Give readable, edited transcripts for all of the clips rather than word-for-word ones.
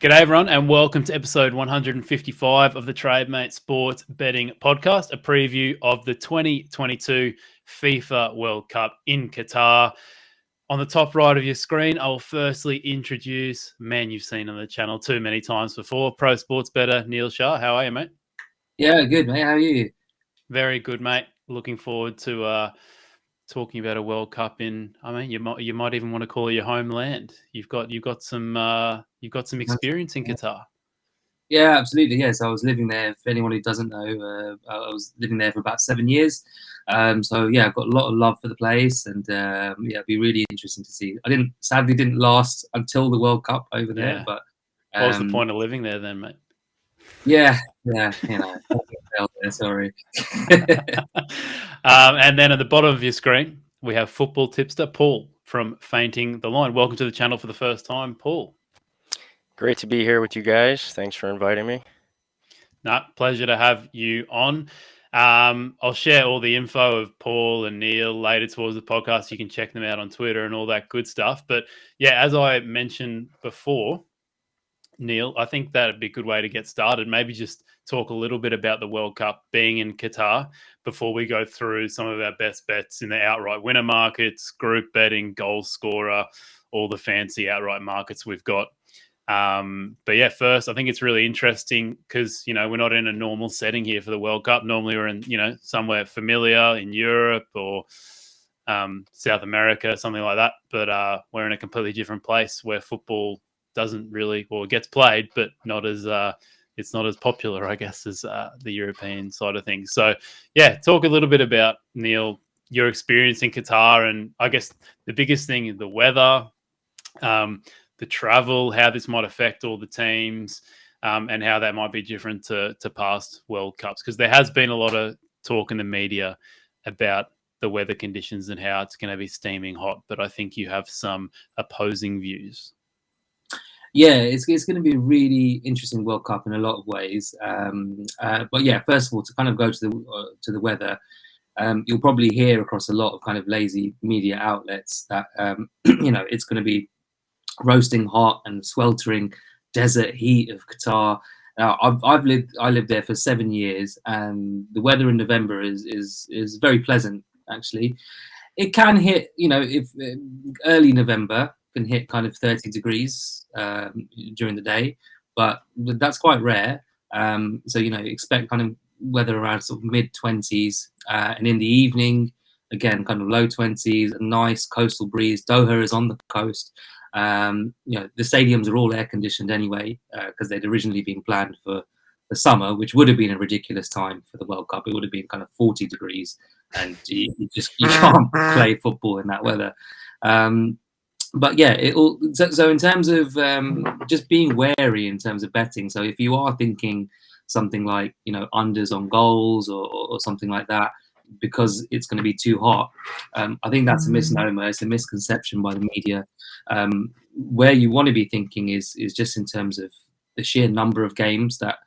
G'day everyone and welcome to episode 155 of the Trademate Sports Betting Podcast, a preview of the 2022 FIFA World Cup in Qatar. On the top right of your screen, I will firstly introduce a man you've seen on the channel too many times before, pro sports bettor Neel Shah. How are you, mate? Yeah, good, mate. How are you? Very good, mate. Looking forward to talking about a World Cup in. I mean, you might even want to call it your homeland. You've got some experience in Qatar. Yeah, absolutely. Yes, I was living there. For anyone who doesn't know, I was living there for about 7 years. So yeah, I've got a lot of love for the place, and yeah, it'd be really interesting to see. Sadly didn't last until the World Cup over there, Yeah. but What was the point of living there then, mate? yeah, sorry. And then at the bottom of your screen, we have Football Tipster Paul from Feinting the Line. Welcome to the channel for the first time, Paul. Great to be here with you guys. Thanks for inviting me. Pleasure to have you on. I'll share all the info of Paul and Neil later towards the podcast. You can check them out on Twitter and all that good stuff. But yeah, as I mentioned before, Neil, I think that'd be a good way to get started. Maybe just talk a little bit about the World Cup being in Qatar before we go through some of our best bets in the outright winner markets, group betting, goal scorer, all the fancy outright markets we've got. But yeah, first, I think it's really interesting because, we're not in a normal setting here for the World Cup. Normally we're in, somewhere familiar in Europe or South America, something like that. But we're in a completely different place where football doesn't really, or gets played, but not as it's not as popular, I guess, as the European side of things. So yeah, talk a little bit about, Neil, your experience in Qatar, and I guess the biggest thing is the weather, the travel, how this might affect all the teams, and how that might be different to past World Cups, because there has been a lot of talk in the media about the weather conditions and how it's going to be steaming hot, but I think you have some opposing views. Yeah, it's going to be a really interesting World Cup in a lot of ways. But yeah, first of all, to kind of go to the weather, you'll probably hear across a lot of kind of lazy media outlets that it's going to be roasting hot and sweltering desert heat of Qatar. Now, I lived there for 7 years, and the weather in November is very pleasant actually. It can hit, if early November can hit kind of 30 degrees during the day, but that's quite rare. So expect kind of weather around sort of mid-20s, and in the evening again kind of low 20s, a nice coastal breeze. Doha is on the coast. The stadiums are all air conditioned anyway, because they'd originally been planned for the summer, which would have been a ridiculous time for the World Cup. It would have been kind of 40 degrees, and you can't play football in that weather. But yeah, so in terms of just being wary in terms of betting. So if you are thinking something like unders on goals or something like that, because it's going to be too hot, I think that's a misnomer. It's a misconception by the media. Where you want to be thinking is just in terms of the sheer number of games that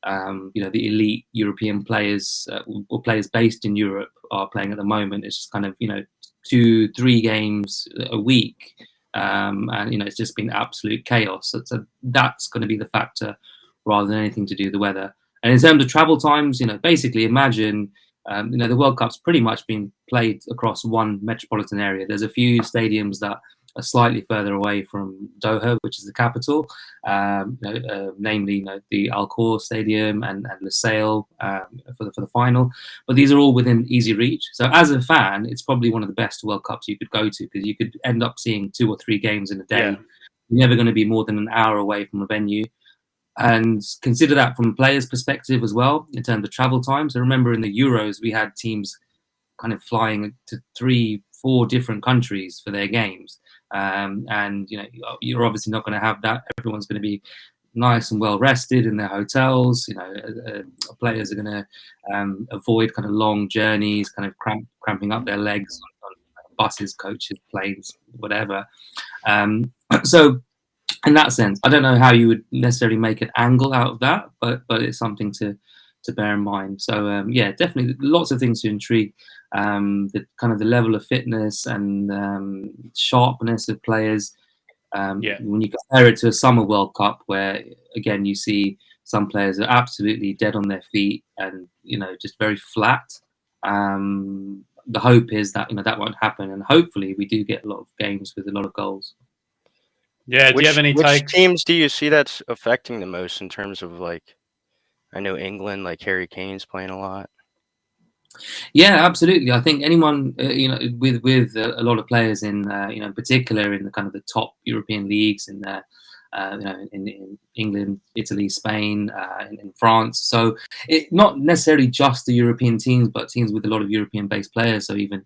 the elite European players or players based in Europe are playing at the moment. It's just kind of 2-3 games a week, and it's just been absolute chaos. So that's going to be the factor rather than anything to do with the weather. And in terms of travel times, basically imagine the World Cup's pretty much been played across one metropolitan area. There's a few stadiums that are slightly further away from Doha, which is the capital, namely the Al Khor Stadium and Lusail for the final. But these are all within easy reach. So as a fan, it's probably one of the best World Cups you could go to, because you could end up seeing 2 or 3 games in a day. Yeah. You're never going to be more than an hour away from a venue. And consider that from a player's perspective as well, in terms of travel time. So remember, in the Euros, we had teams kind of flying to 3-4 different countries for their games. And you're obviously not going to have that. Everyone's going to be nice and well rested in their hotels. Players are going to avoid kind of long journeys, kind of cramping up their legs on buses, coaches, planes, whatever. So in that sense, I don't know how you would necessarily make an angle out of that, but it's something to bear in mind. So yeah, definitely lots of things to intrigue. The kind of the level of fitness and sharpness of players When you compare it to a Summer World Cup, where again you see some players are absolutely dead on their feet and just very flat. The hope is that that won't happen, and hopefully we do get a lot of games with a lot of goals. Yeah, do you have any takes? Which teams do you see that's affecting the most in terms of, like, I know England, like Harry Kane's playing a lot. Yeah, absolutely. I think anyone, with a lot of players in, in particular in the kind of the top European leagues in in England, Italy, Spain, in France. So it not necessarily just the European teams, but teams with a lot of European-based players. So even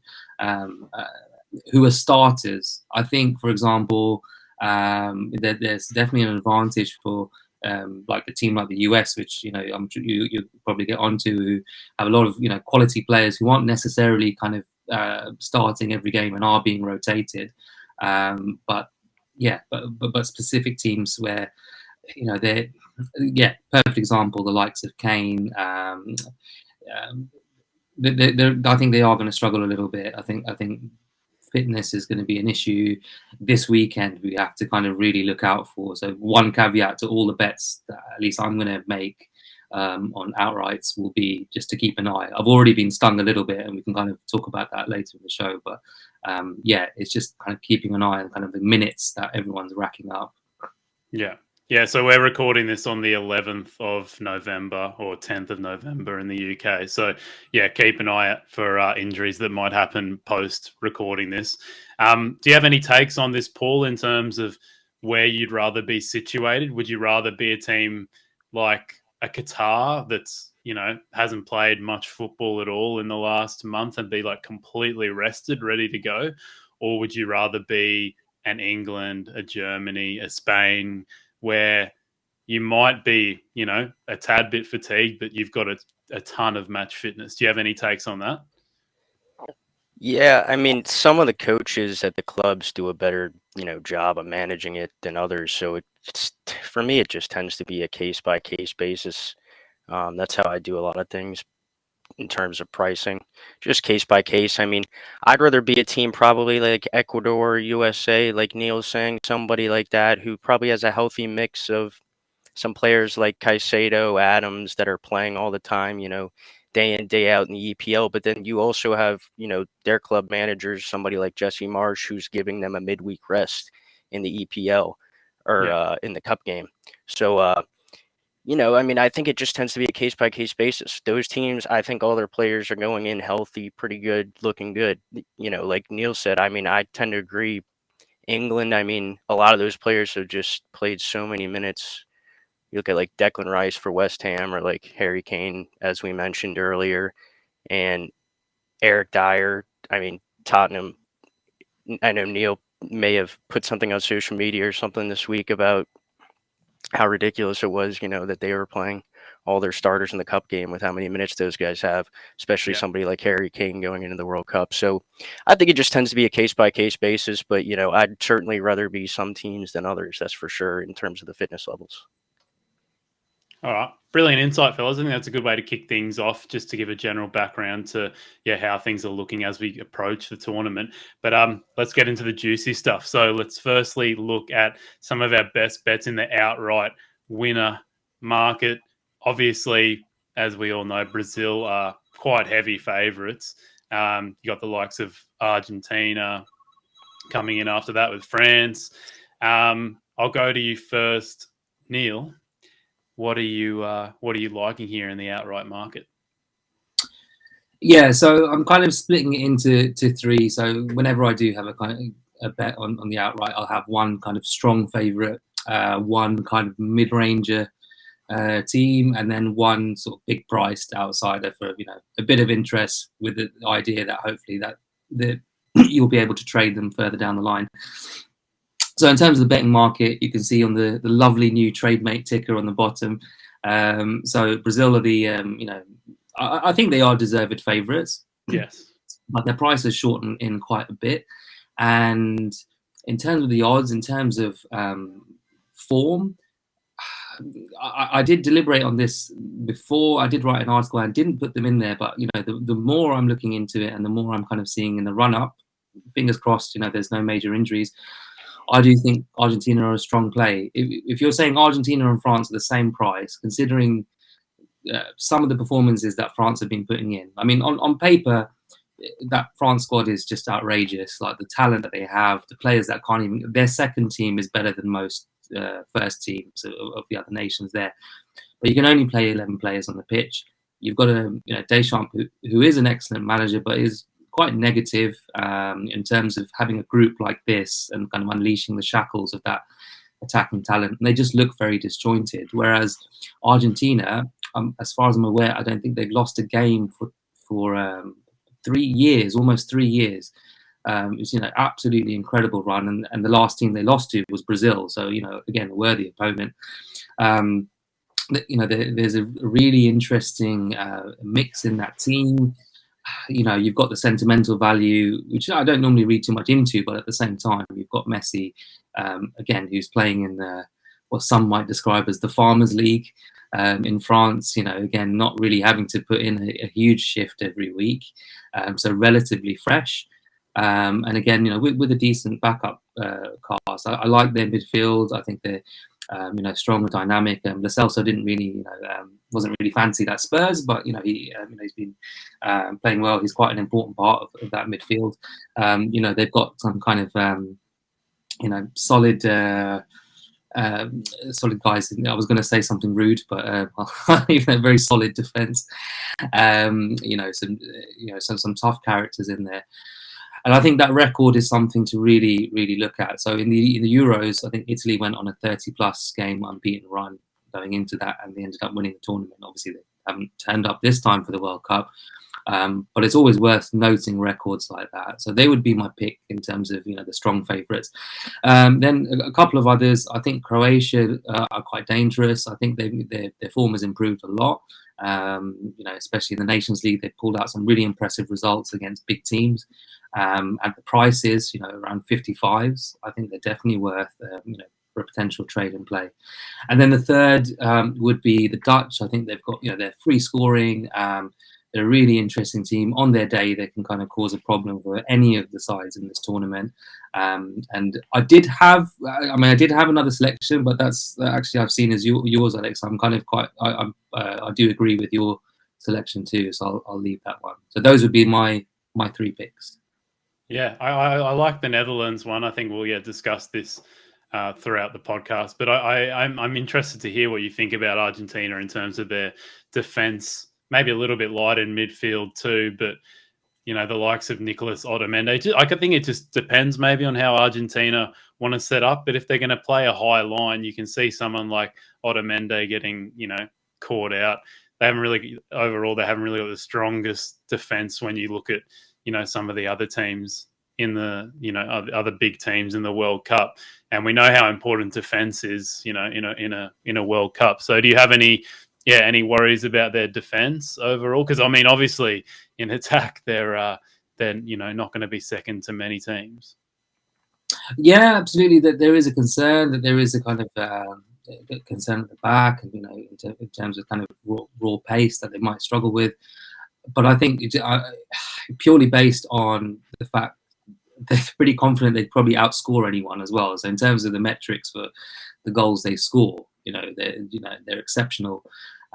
who are starters. I think, for example, there's definitely an advantage for like a team like the US, which I'm sure you probably get onto, who have a lot of quality players who aren't necessarily kind of starting every game and are being rotated. But specific teams where they're perfect example, the likes of Kane. I think they are going to struggle a little bit. I think fitness is going to be an issue this weekend. We have to kind of really look out for. So one caveat to all the bets that at least I'm going to make on outrights will be just to keep an eye. I've already been stung a little bit, and we can kind of talk about that later in the show. But it's just kind of keeping an eye on kind of the minutes that everyone's racking up. Yeah, so we're recording this on the 11th of November or 10th of November in the UK. So, yeah, keep an eye out for injuries that might happen post-recording this. Do you have any takes on this, Paul, in terms of where you'd rather be situated? Would you rather be a team like a Qatar that's, hasn't played much football at all in the last month and be like completely rested, ready to go? Or would you rather be an England, a Germany, a Spain, where you might be, a tad bit fatigued, but you've got a ton of match fitness? Do you have any takes on that? Yeah, I mean, some of the coaches at the clubs do a better, job of managing it than others. So it's, for me, it just tends to be a case by case basis. That's how I do a lot of things in terms of pricing, just case by case. I mean, I'd rather be a team probably like Ecuador, USA, like Neil's saying, somebody like that who probably has a healthy mix of some players like Caicedo, Adams that are playing all the time, day in, day out in the EPL. But then you also have, their club managers, somebody like Jesse Marsh, who's giving them a midweek rest in the EPL or in the cup game. So, I mean, I think it just tends to be a case by case basis. Those teams, I think all their players are going in healthy, pretty good, looking good. Like Neil said, I mean, I tend to agree. England, I mean, a lot of those players have just played so many minutes. You look at like Declan Rice for West Ham, or like Harry Kane, as we mentioned earlier, and Eric Dyer. I mean, Tottenham. I know Neil may have put something on social media or something this week about how ridiculous it was, that they were playing all their starters in the cup game with how many minutes those guys have, especially somebody like Harry Kane going into the World Cup. So I think it just tends to be a case by case basis, but I'd certainly rather be some teams than others. That's for sure in terms of the fitness levels. All right. Brilliant insight, fellas. I think that's a good way to kick things off, just to give a general background to how things are looking as we approach the tournament. But let's get into the juicy stuff. So let's firstly look at some of our best bets in the outright winner market. Obviously, as we all know, Brazil are quite heavy favourites. You got the likes of Argentina coming in after that with France. I'll go to you first, Neil. What are you liking here in the outright market? Yeah, so I'm kind of splitting it into three. So whenever I do have a kind of a bet on the outright, I'll have one kind of strong favourite, one kind of mid-ranger team, and then one sort of big priced outsider for a bit of interest, with the idea that hopefully that you'll be able to trade them further down the line. So in terms of the betting market, you can see on the lovely new Trademate ticker on the bottom. So Brazil are the, I think they are deserved favourites. Yes. But their price has shortened in quite a bit. And in terms of the odds, in terms of form, I did deliberate on this before. I did write an article and didn't put them in there. But, the more I'm looking into it and the more I'm kind of seeing in the run-up, fingers crossed, there's no major injuries, I do think Argentina are a strong play. If you're saying Argentina and France are the same price, considering some of the performances that France have been putting in, I mean, on paper, that France squad is just outrageous. Like the talent that they have, the players that can't even, their second team is better than most first teams of the other nations there. But you can only play 11 players on the pitch. You've got Deschamps, who is an excellent manager, but is quite negative in terms of having a group like this and kind of unleashing the shackles of that attacking talent. And they just look very disjointed. Whereas Argentina, as far as I'm aware, I don't think they've lost a game for 3 years, almost 3 years. It's absolutely incredible run, and the last team they lost to was Brazil. So again, a worthy opponent. There's a really interesting mix in that team. You've got the sentimental value, which I don't normally read too much into, but at the same time, you've got Messi, again, who's playing in what some might describe as the Farmers League in France. Again, not really having to put in a huge shift every week, so relatively fresh. And again, with a decent backup cast, I like their midfield. I think they're strong and dynamic. Lo Celso didn't really, wasn't really fancied at Spurs, but he's been playing well. He's quite an important part of that midfield. They've got some kind of solid guys. I was going to say something rude, but very solid defense. Some tough characters in there. And I think that record is something to really, really look at. So in the Euros, I think Italy went on a 30-plus game unbeaten run going into that, and they ended up winning the tournament. Obviously, they haven't turned up this time for the World Cup, but it's always worth noting records like that. So they would be my pick in terms of the strong favourites. Then a couple of others. I think Croatia are quite dangerous. I think their form has improved a lot. Especially in the Nations League, they pulled out some really impressive results against big teams. At the prices, around 55s, I think they're definitely worth, for a potential trade and play. And then the third would be the Dutch. I think they've got, they're free scoring. They're a really interesting team. On their day, they can kind of cause a problem for any of the sides in this tournament. And I did have another selection, but that's actually I've seen as yours, Alex. I'm kind of I do agree with your selection too, so I'll leave that one. So those would be my 3 picks. Yeah, I like the Netherlands one. I think we'll discuss this throughout the podcast. But I'm interested to hear what you think about Argentina in terms of their defense. Maybe a little bit light in midfield too, but the likes of Nicolas Otamendi. I think it just depends maybe on how Argentina want to set up. But if they're going to play a high line, you can see someone like Otamendi getting caught out. They haven't really got the strongest defense when you look at some of the other teams in the other big teams in the World Cup, and we know how important defense is in a World Cup. So do you have any worries about their defense overall? Because I mean, obviously in attack they're not going to be second to many teams. Yeah, absolutely. That there is a concern, that there is a kind of concern at the back, and in terms of kind of raw pace that they might struggle with. But I think purely based on the fact they're pretty confident they'd probably outscore anyone as well. So in terms of the metrics for the goals they score, they're exceptional,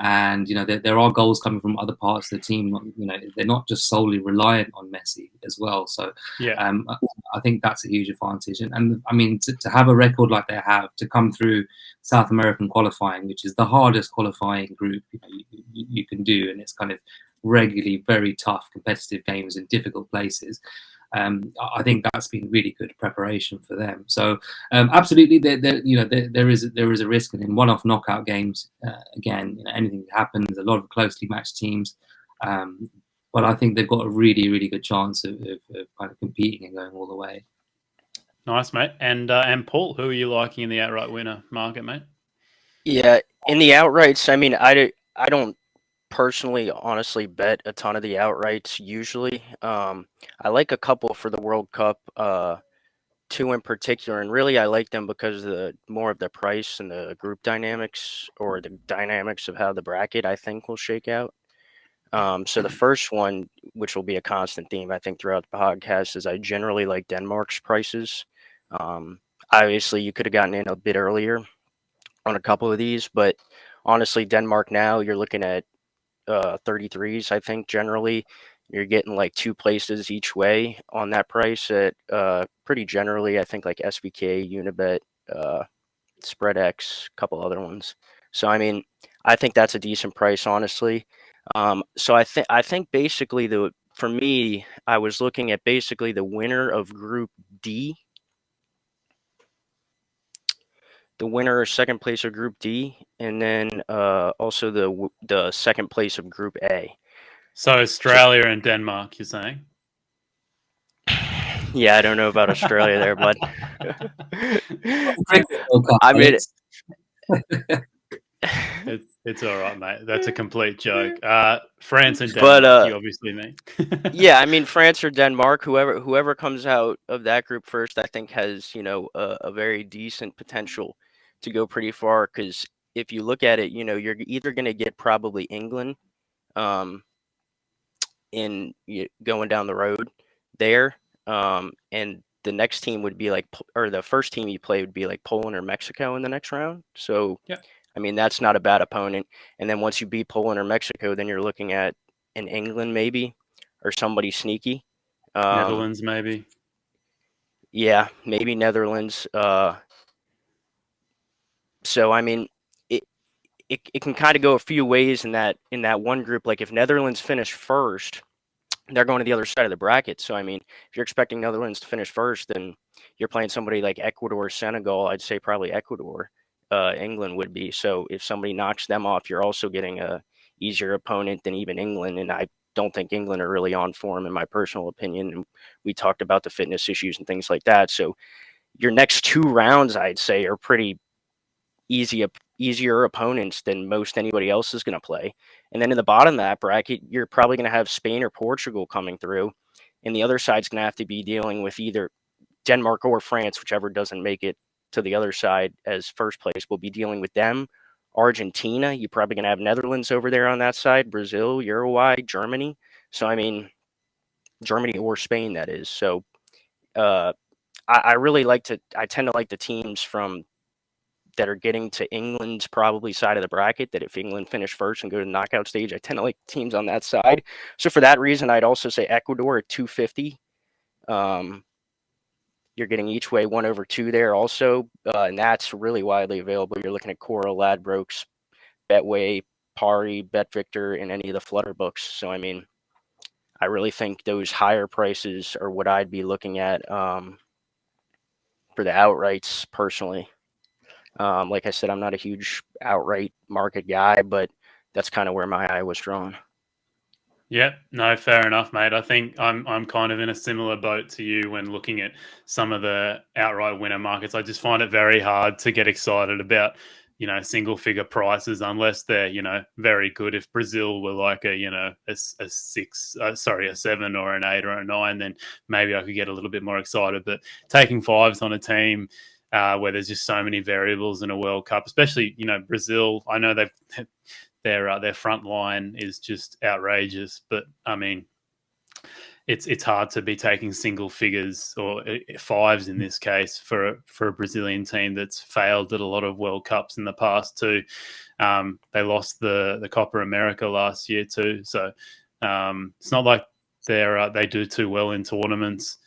and there are goals coming from other parts of the team. They're not just solely reliant on Messi as well. So I think that's a huge advantage. And I mean, to have a record like they have, to come through South American qualifying, which is the hardest qualifying group you can do, and it's kind of regularly very tough competitive games in difficult places. I think that's been really good preparation for them. So absolutely, there is a risk, and in one-off knockout games, again, anything happens. A lot of closely matched teams, but I think they've got a really, really good chance of kind of competing and going all the way. Nice, mate. And Paul, who are you liking in the outright winner market, mate? Yeah, in the outrights, I mean, I don't personally, honestly, bet a ton of the outrights usually. I like a couple for the World Cup, 2 in particular, and really I like them because of more of the price and the group dynamics, or the dynamics of how the bracket I think will shake out. So the first one, which will be a constant theme I think throughout the podcast, is I generally like Denmark's prices. Obviously, you could have gotten in a bit earlier on a couple of these, but honestly, Denmark now you're looking at 33s. I think generally you're getting like 2 places each way on that price at pretty generally. I think like SBK, Unibet, SpreadX, a couple other ones. So I mean, I think that's a decent price, honestly. So I think basically for me, I was looking at basically the winner of Group D, the winner or second place of Group D, and then also the second place of Group A. So Australia and Denmark, you're saying? Yeah, I don't know about Australia there, bud. Cricket World Cup, I mean, it's all right, mate. That's a complete joke. France and but Denmark, you obviously mean. yeah, I mean France or Denmark, whoever comes out of that group first, I think has a very decent potential to go pretty far. Because if you look at it, you're either going to get probably England, um, going down the road there, and the next team would be like, or the first team you play would be like Poland or Mexico in the next round. So, yeah, I mean, that's not a bad opponent. And then once you beat Poland or Mexico, then you're looking at an England maybe, or somebody sneaky. Netherlands maybe. Yeah, maybe Netherlands. So I mean, it can kind of go a few ways in that one group. Like if Netherlands finish first, they're going to the other side of the bracket. So I mean, if you're expecting Netherlands to finish first, then you're playing somebody like Ecuador, Senegal. I'd say probably Ecuador. England would be. So if somebody knocks them off, you're also getting a easier opponent than even England. And I don't think England are really on form, in my personal opinion. And we talked about the fitness issues and things like that. So your next 2 rounds, I'd say, are pretty easier opponents than most anybody else is going to play. And then in the bottom of that bracket, you're probably going to have Spain or Portugal coming through. And the other side's going to have to be dealing with either Denmark or France, whichever doesn't make it to the other side as first place. Will be dealing with them. Argentina, you're probably going to have Netherlands over there on that side, Brazil, Uruguay, Germany. So, I mean, Germany or Spain, that is. So, I tend to like the teams from that are getting to England's probably side of the bracket, that if England finish first and go to the knockout stage, I tend to like teams on that side. So for that reason, I'd also say Ecuador at 250. You're getting each way 1/2 there also, and that's really widely available. You're looking at Cora, Ladbrokes, Betway, Pari, BetVictor, and any of the Flutter books. So, I mean, I really think those higher prices are what I'd be looking at for the outrights personally. Like I said, I'm not a huge outright market guy, but that's kind of where my eye was drawn. Yeah, no, fair enough, mate. I think I'm kind of in a similar boat to you when looking at some of the outright winner markets. I just find it very hard to get excited about, single figure prices unless they're, very good. If Brazil were like a 6, a 7 or an 8 or a 9, then maybe I could get a little bit more excited. But taking 5s on a team where there's just so many variables in a World Cup, especially, Brazil, I know their front line is just outrageous, but I mean, it's hard to be taking single figures or 5s in this case for a Brazilian team that's failed at a lot of World Cups in the past too. They lost the Copa America last year too, so it's not like they do too well in tournaments.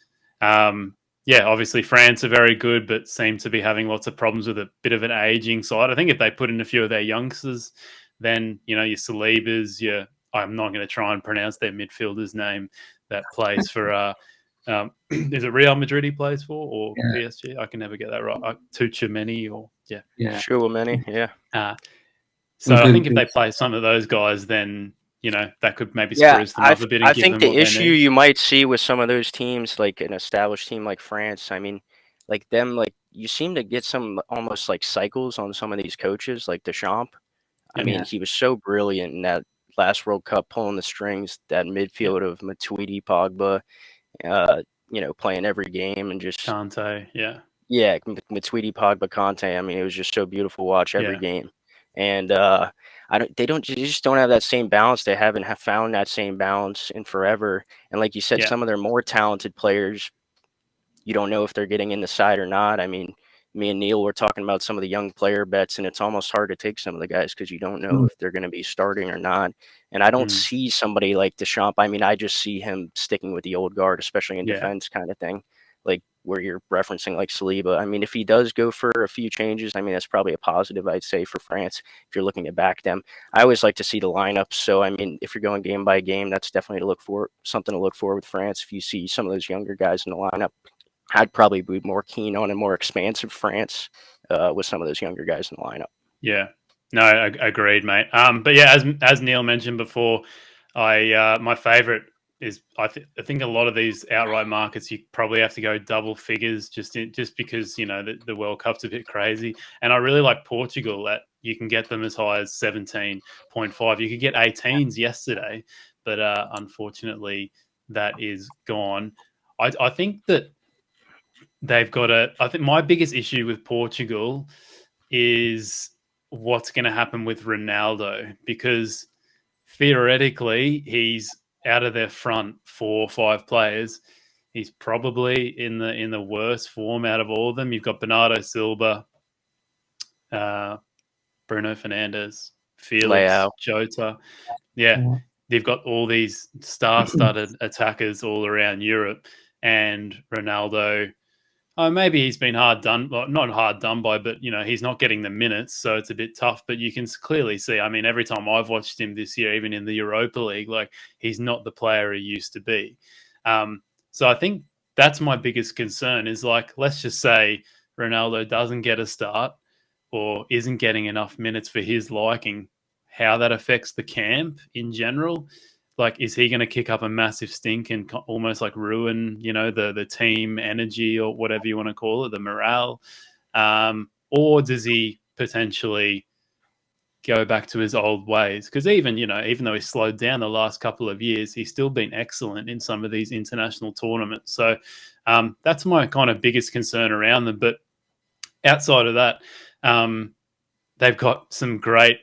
Yeah, obviously France are very good, but seem to be having lots of problems with a bit of an aging side. I think if they put in a few of their youngsters, then your Salibas, I'm not going to try and pronounce their midfielder's name that plays for is it Real Madrid he plays for, or PSG? I can never get that right. Tuchemeni, or Chouameni, yeah. So I think if they play some of those guys, then that could maybe spruce them up a bit and I give think them the what they issue need. you might see with some of those teams, like an established team like France, I mean, like them, like you seem to get some almost like cycles on some of these coaches, like Deschamps. I mean, he was so brilliant in that last World Cup, pulling the strings, that midfield of Matuidi, Pogba, playing every game and just Kante, Matuidi, Pogba, Conte. I mean, it was just so beautiful to watch every game. And they just don't have that same balance. They haven't found that same balance in forever. And like you said, some of their more talented players, you don't know if they're getting in the side or not. I mean, me and Neil were talking about some of the young player bets, and it's almost hard to take some of the guys because you don't know if they're going to be starting or not. And I don't see somebody like Deschamps. I mean, I just see him sticking with the old guard, especially in defense kind of thing, like where you're referencing like Saliba. I mean, if he does go for a few changes, I mean, that's probably a positive, I'd say, for France if you're looking to back them. I always like to see the lineups. So, I mean, if you're going game by game, that's definitely something to look for with France. If you see some of those younger guys in the lineup, I'd probably be more keen on a more expansive France with some of those younger guys in the lineup. Yeah, no, agreed, mate. But yeah, as Neil mentioned before, my favorite is I think a lot of these outright markets you probably have to go double figures just because the World Cup's a bit crazy, and I really like Portugal that you can get them as high as 17.5. You could get 18s yesterday, but unfortunately that is gone. I think that they've got I think my biggest issue with Portugal is what's going to happen with Ronaldo, because theoretically he's out of their front 4 or 5 players. He's probably in the worst form out of all of them. You've got Bernardo Silva, Bruno Fernandes, Felix, Jota. Yeah, they've got all these star-studded attackers all around Europe, and Ronaldo. Oh, maybe he's been not hard done by, but he's not getting the minutes, so it's a bit tough. But you can clearly see. I mean, every time I've watched him this year, even in the Europa League, like he's not the player he used to be. So I think that's my biggest concern. Is like, let's just say Ronaldo doesn't get a start or isn't getting enough minutes for his liking. How that affects the camp in general. Like, is he going to kick up a massive stink and almost like ruin, the team energy or whatever you want to call it, the morale? Or does he potentially go back to his old ways? Because even though he's slowed down the last couple of years, he's still been excellent in some of these international tournaments. So that's my kind of biggest concern around them. But outside of that, they've got some great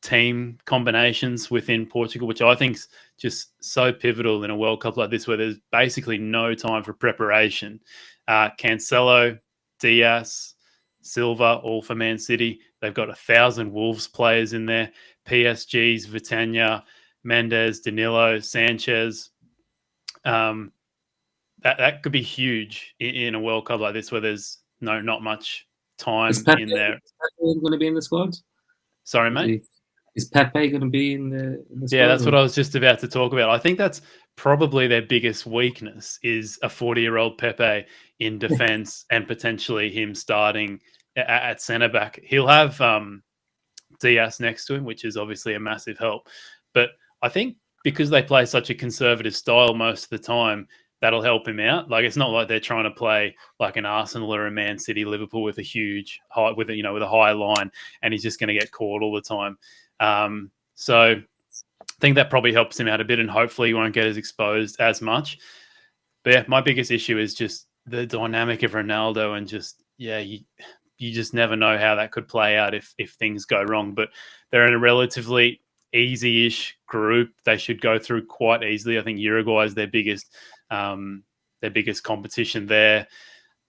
team combinations within Portugal, which I think is just so pivotal in a World Cup like this, where there's basically no time for preparation. Cancelo, Diaz, Silva, all for Man City. They've got 1,000 Wolves players in there. PSG's Vitinha, Mendes, Danilo, Sanchez. That could be huge in a World Cup like this, where there's not much time in there. Is Pepe going to be in the squad? Sorry, mate. Is Pepe going to be in the squad? Yeah, that's what I was just about to talk about. I think that's probably their biggest weakness, is a 40-year-old Pepe in defence and potentially him starting at centre-back. He'll have Diaz next to him, which is obviously a massive help. But I think because they play such a conservative style most of the time, that'll help him out. Like, it's not like they're trying to play like an Arsenal or a Man City, Liverpool with a huge high, with a high line, and he's just going to get caught all the time. So I think that probably helps him out a bit, and hopefully he won't get as exposed as much. But yeah, my biggest issue is just the dynamic of Ronaldo, and just, you just never know how that could play out if things go wrong. But they're in a relatively easy-ish group. They should go through quite easily. I think Uruguay is their biggest competition there.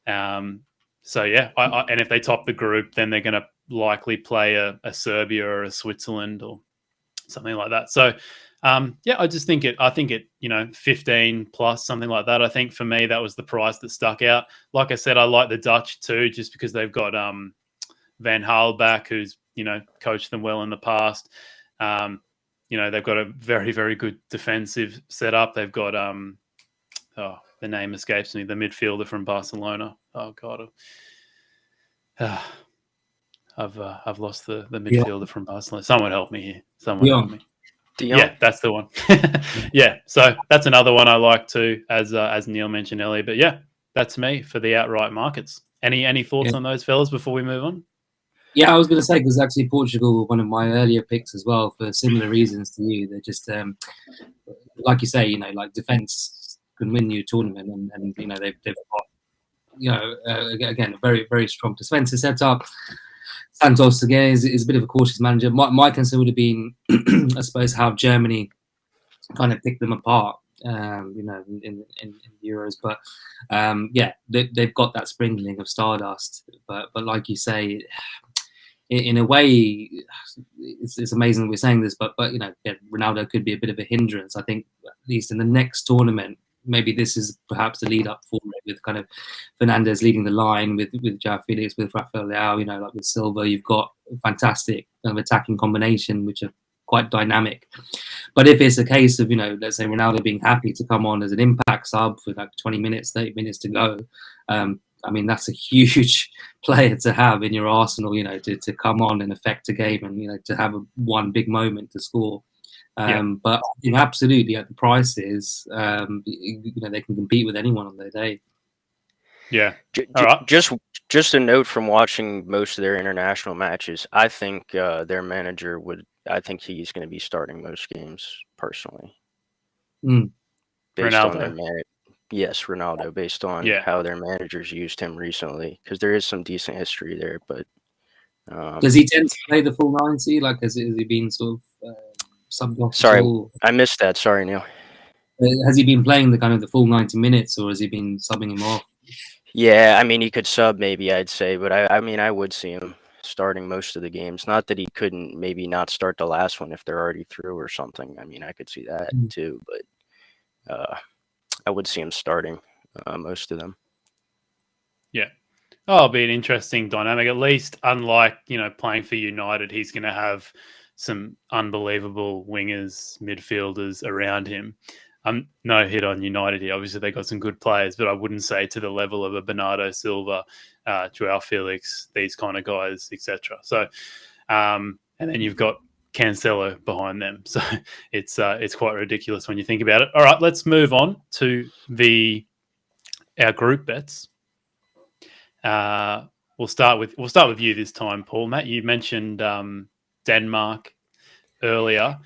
So yeah, and if they top the group, then they're going to likely play a Serbia or a Switzerland or something like that. So I just think it 15 plus, something like that. I think for me, that was the price that stuck out. Like I said, I like the Dutch too, just because they've got Van Gaal back, who's coached them well in the past. They've got a very, very good defensive setup. They've got the name escapes me, the midfielder from Barcelona. Oh God, I've lost the midfielder from Barcelona. Someone help me here. Help me. Yeah, that's the one. Yeah, so that's another one I like too, as Neil mentioned earlier. But yeah, that's me for the outright markets. Any thoughts on those fellas before we move on? Yeah, I was going to say, because actually Portugal were one of my earlier picks as well for similar reasons to you. They're just, like you say, like defence can win you a tournament, and they've got, again, a very, very strong defensive setup. Santos, again, is a bit of a cautious manager. My concern would have been, I suppose, how Germany kind of picked them apart in Euros. But yeah, they've got that sprinkling of stardust. But like you say, in a way, it's amazing that we're saying this. But yeah, Ronaldo could be a bit of a hindrance. I think at least in the next tournament, maybe this is perhaps the lead up for it, with kind of Fernandes leading the line with João Felix, with Rafael Leao, like with Silva. You've got a fantastic kind of attacking combination, which are quite dynamic. But if it's a case of, let's say Ronaldo being happy to come on as an impact sub for like 20 minutes, 30 minutes to go, I mean, that's a huge player to have in your arsenal, to come on and affect a game and, to have one big moment to score. But absolutely at the prices, they can compete with anyone on their day. Yeah. All right. Just a note from watching most of their international matches. I think their manager I think he's going to be starting most games personally. Based Ronaldo. on their yes, Ronaldo, based on how their managers used him recently, because there is some decent history there. But does he tend to play the full 90? Like, has he been sort of subbed off? Sorry, I missed that. Sorry, Neil. Has he been playing the full 90 minutes, or has he been subbing him off? Yeah, I mean, he could sub maybe, I'd say, but I mean, I would see him starting most of the games. Not that he couldn't maybe not start the last one if they're already through or something. I mean, I could see that too, but I would see him starting most of them. Yeah. Oh, it'll be an interesting dynamic. At least, unlike, playing for United, he's going to have some unbelievable wingers, midfielders around him. No hit on United here. Obviously, they got some good players, but I wouldn't say to the level of a Bernardo Silva, João Felix, these kind of guys, etc. So, and then you've got Cancelo behind them. So it's quite ridiculous when you think about it. All right, let's move on to our group bets. We'll start with you this time, Paul. Matt, you mentioned Denmark earlier.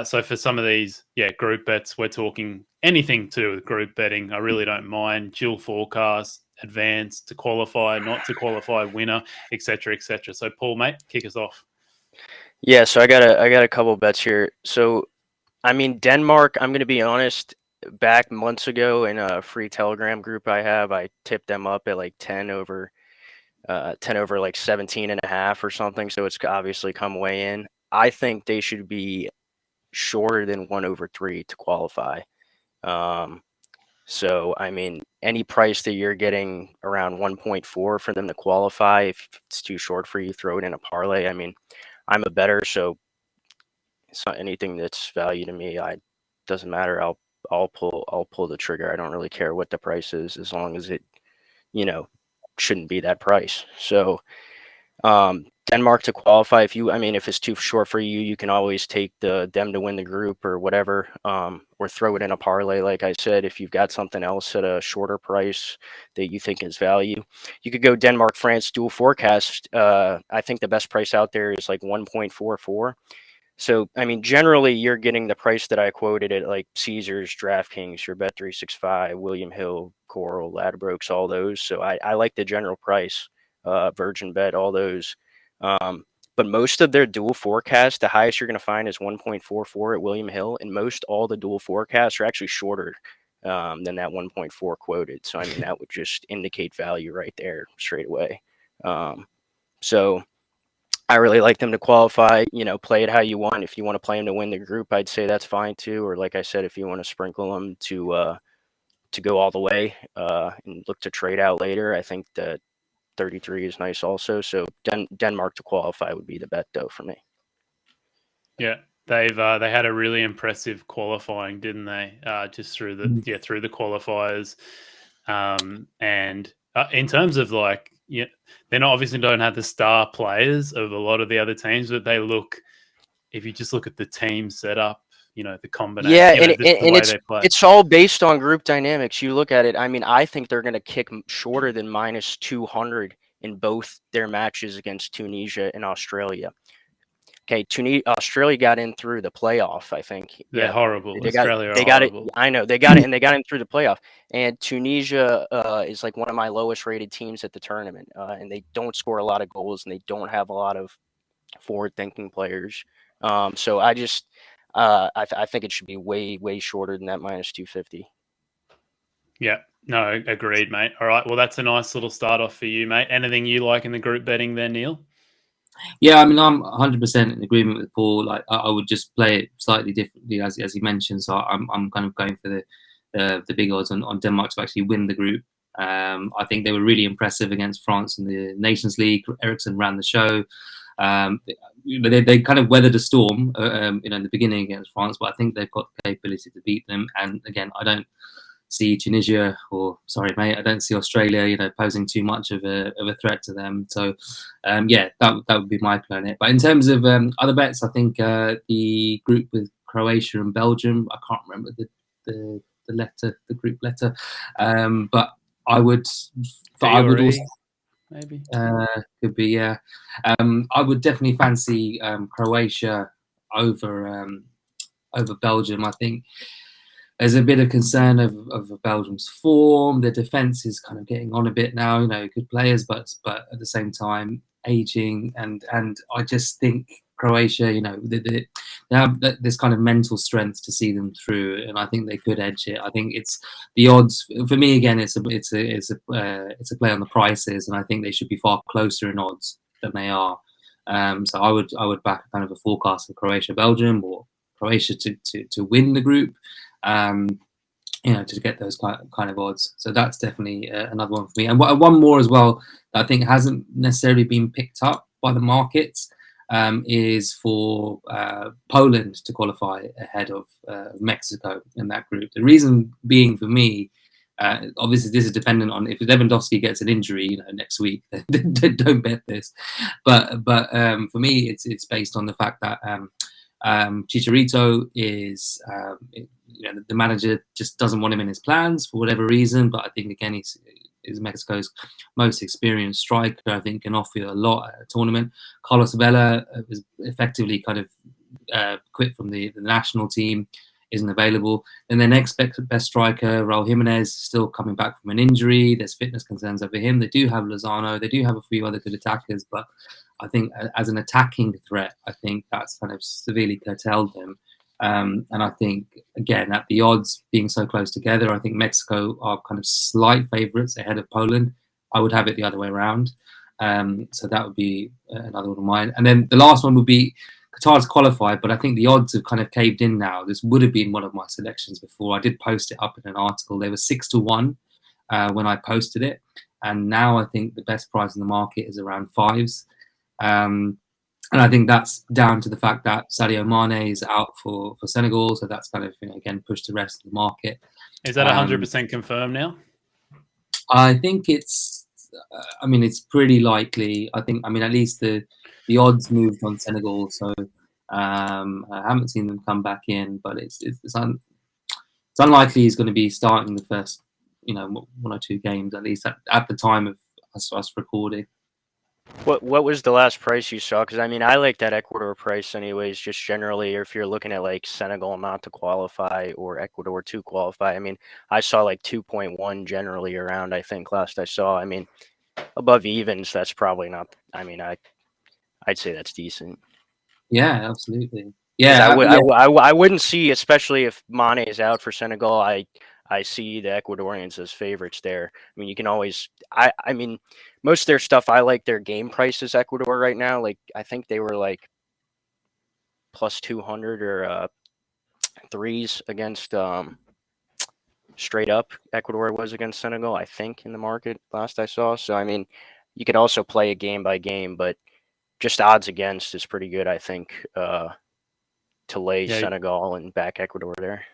So for some of these, group bets, we're talking anything to do with group betting. I really don't mind. Dual forecast, advance, to qualify, not to qualify, winner, etc., etc. So Paul, mate, kick us off. Yeah, so I got a couple bets here. So, I mean, Denmark, I'm going to be honest, back months ago in a free Telegram group I tipped them up at like 10 over like 17.5 or something. So it's obviously come way in. I think they should be shorter than 1/3 to qualify. So, I mean, any price that you're getting around 1.4 for them to qualify, if it's too short for you, throw it in a parlay. I mean, I'm a bettor, so it's not anything that's value to me. Doesn't matter. I'll pull the trigger. I don't really care what the price is, as long as it, shouldn't be that price. So, Denmark to qualify. If it's too short for you, you can always take them to win the group or whatever, or throw it in a parlay. Like I said, if you've got something else at a shorter price that you think is value, you could go Denmark, France dual forecast. I think the best price out there is like 1.44. So, I mean, generally you're getting the price that I quoted at like Caesars, DraftKings, your Bet365, William Hill, Coral, Ladbrokes, all those. So I like the general price, Virgin Bet, all those. But most of their dual forecasts, the highest you're going to find is 1.44 at William Hill, and most all the dual forecasts are actually shorter than that 1.4 quoted. So, I mean, that would just indicate value right there straight away. So I really like them to qualify, play it how you want. If you want to play them to win the group, I'd say that's fine too. Or like I said, if you want to sprinkle them to go all the way and look to trade out later, I think that 33 is nice also. So Denmark to qualify would be the bet though for me. Yeah, they had a really impressive qualifying, didn't they? Just through the qualifiers, and in terms of like, they obviously don't have the star players of a lot of the other teams, but they look. If you just look at the team setup, the combination. Yeah, and it's all based on group dynamics. You look at it. I mean, I think they're going to kick shorter than -200 in both their matches against Tunisia and Australia. Okay, Australia got in through the playoff, I think. They're horrible. They got horrible. it. I know they got it, and they got in through the playoff. And Tunisia is like one of my lowest rated teams at the tournament, and they don't score a lot of goals, and they don't have a lot of forward-thinking players. So I think it should be way shorter than that minus 250. Yeah, no, agreed, mate. All right, well, that's a nice little start off for you, mate. Anything you like in the group betting there, Neil? Yeah, I mean, I'm 100% in agreement with Paul. Like, I would just play it slightly differently, as you mentioned. So I'm kind of going for the big odds on Denmark to actually win the group. I think they were really impressive against France in the Nations League. Ericsson ran the show. They kind of weathered a storm, in the beginning against France, but I think they've got the capability to beat them. And again, I don't see Tunisia, or sorry, mate, I don't see Australia, posing too much of a threat to them. So, that would be my plan. But in terms of other bets, I think the group with Croatia and Belgium, I can't remember the group letter, but I would, also. Maybe Could be, yeah. I would definitely fancy Croatia over Belgium. I think there's a bit of concern of Belgium's form. Their defence is kind of getting on a bit now. Good players, but at the same time aging, and I just think Croatia, they have this kind of mental strength to see them through, and I think they could edge it. I think it's the odds for me. Again, it's a play on the prices, and I think they should be far closer in odds than they are. So I would back kind of a forecast of Croatia, Belgium, or Croatia to win the group. To get those kind of odds. So that's definitely another one for me. And one more as well that I think hasn't necessarily been picked up by the markets is for Poland to qualify ahead of Mexico in that group. The reason being for me, obviously this is dependent on if Lewandowski gets an injury, next week, then don't bet this. But for me, it's based on the fact that Chicharito is, the manager just doesn't want him in his plans for whatever reason. But I think again, he's Mexico's most experienced striker. I think can offer a lot at a tournament. Carlos Vela was effectively kind of quit from the national team, isn't available. And their next best striker, Raul Jimenez, still coming back from an injury. There's fitness concerns over him. They do have Lozano. They do have a few other good attackers, but I think as an attacking threat, I think that's kind of severely curtailed them. And I think, again, at the odds being so close together, I think Mexico are kind of slight favourites ahead of Poland. I would have it the other way around. So that would be another one of mine. And then the last one would be Qatar's qualified, but I think the odds have kind of caved in now. This would have been one of my selections before. I did post it up in an article. They were 6-1 when I posted it. And now I think the best price in the market is around 5s. And I think that's down to the fact that Sadio Mane is out for Senegal, so that's kind of again pushed the rest of the market. Is that 100% confirmed now? I think it's. It's pretty likely. I mean, at least the odds moved on Senegal, so I haven't seen them come back in, but it's unlikely he's going to be starting the first, 1 or 2 games at least at the time of us recording. What was the last price you saw? Because I like that Ecuador price anyways, just generally, or if you're looking at like Senegal not to qualify or Ecuador to qualify. I saw like 2.1 generally around, I think last I saw. Above evens, that's probably not, I'd say that's decent. Yeah, absolutely. Yeah, I wouldn't see, especially if Mane is out for Senegal, I see the Ecuadorians as favorites there. You can always, most of their stuff, I like their game prices, Ecuador right now. Like, I think they were like plus 200 or 3s against straight up Ecuador was against Senegal, I think, in the market last I saw. So, you could also play it game by game, but just odds against is pretty good, I think, to lay Senegal and back Ecuador there.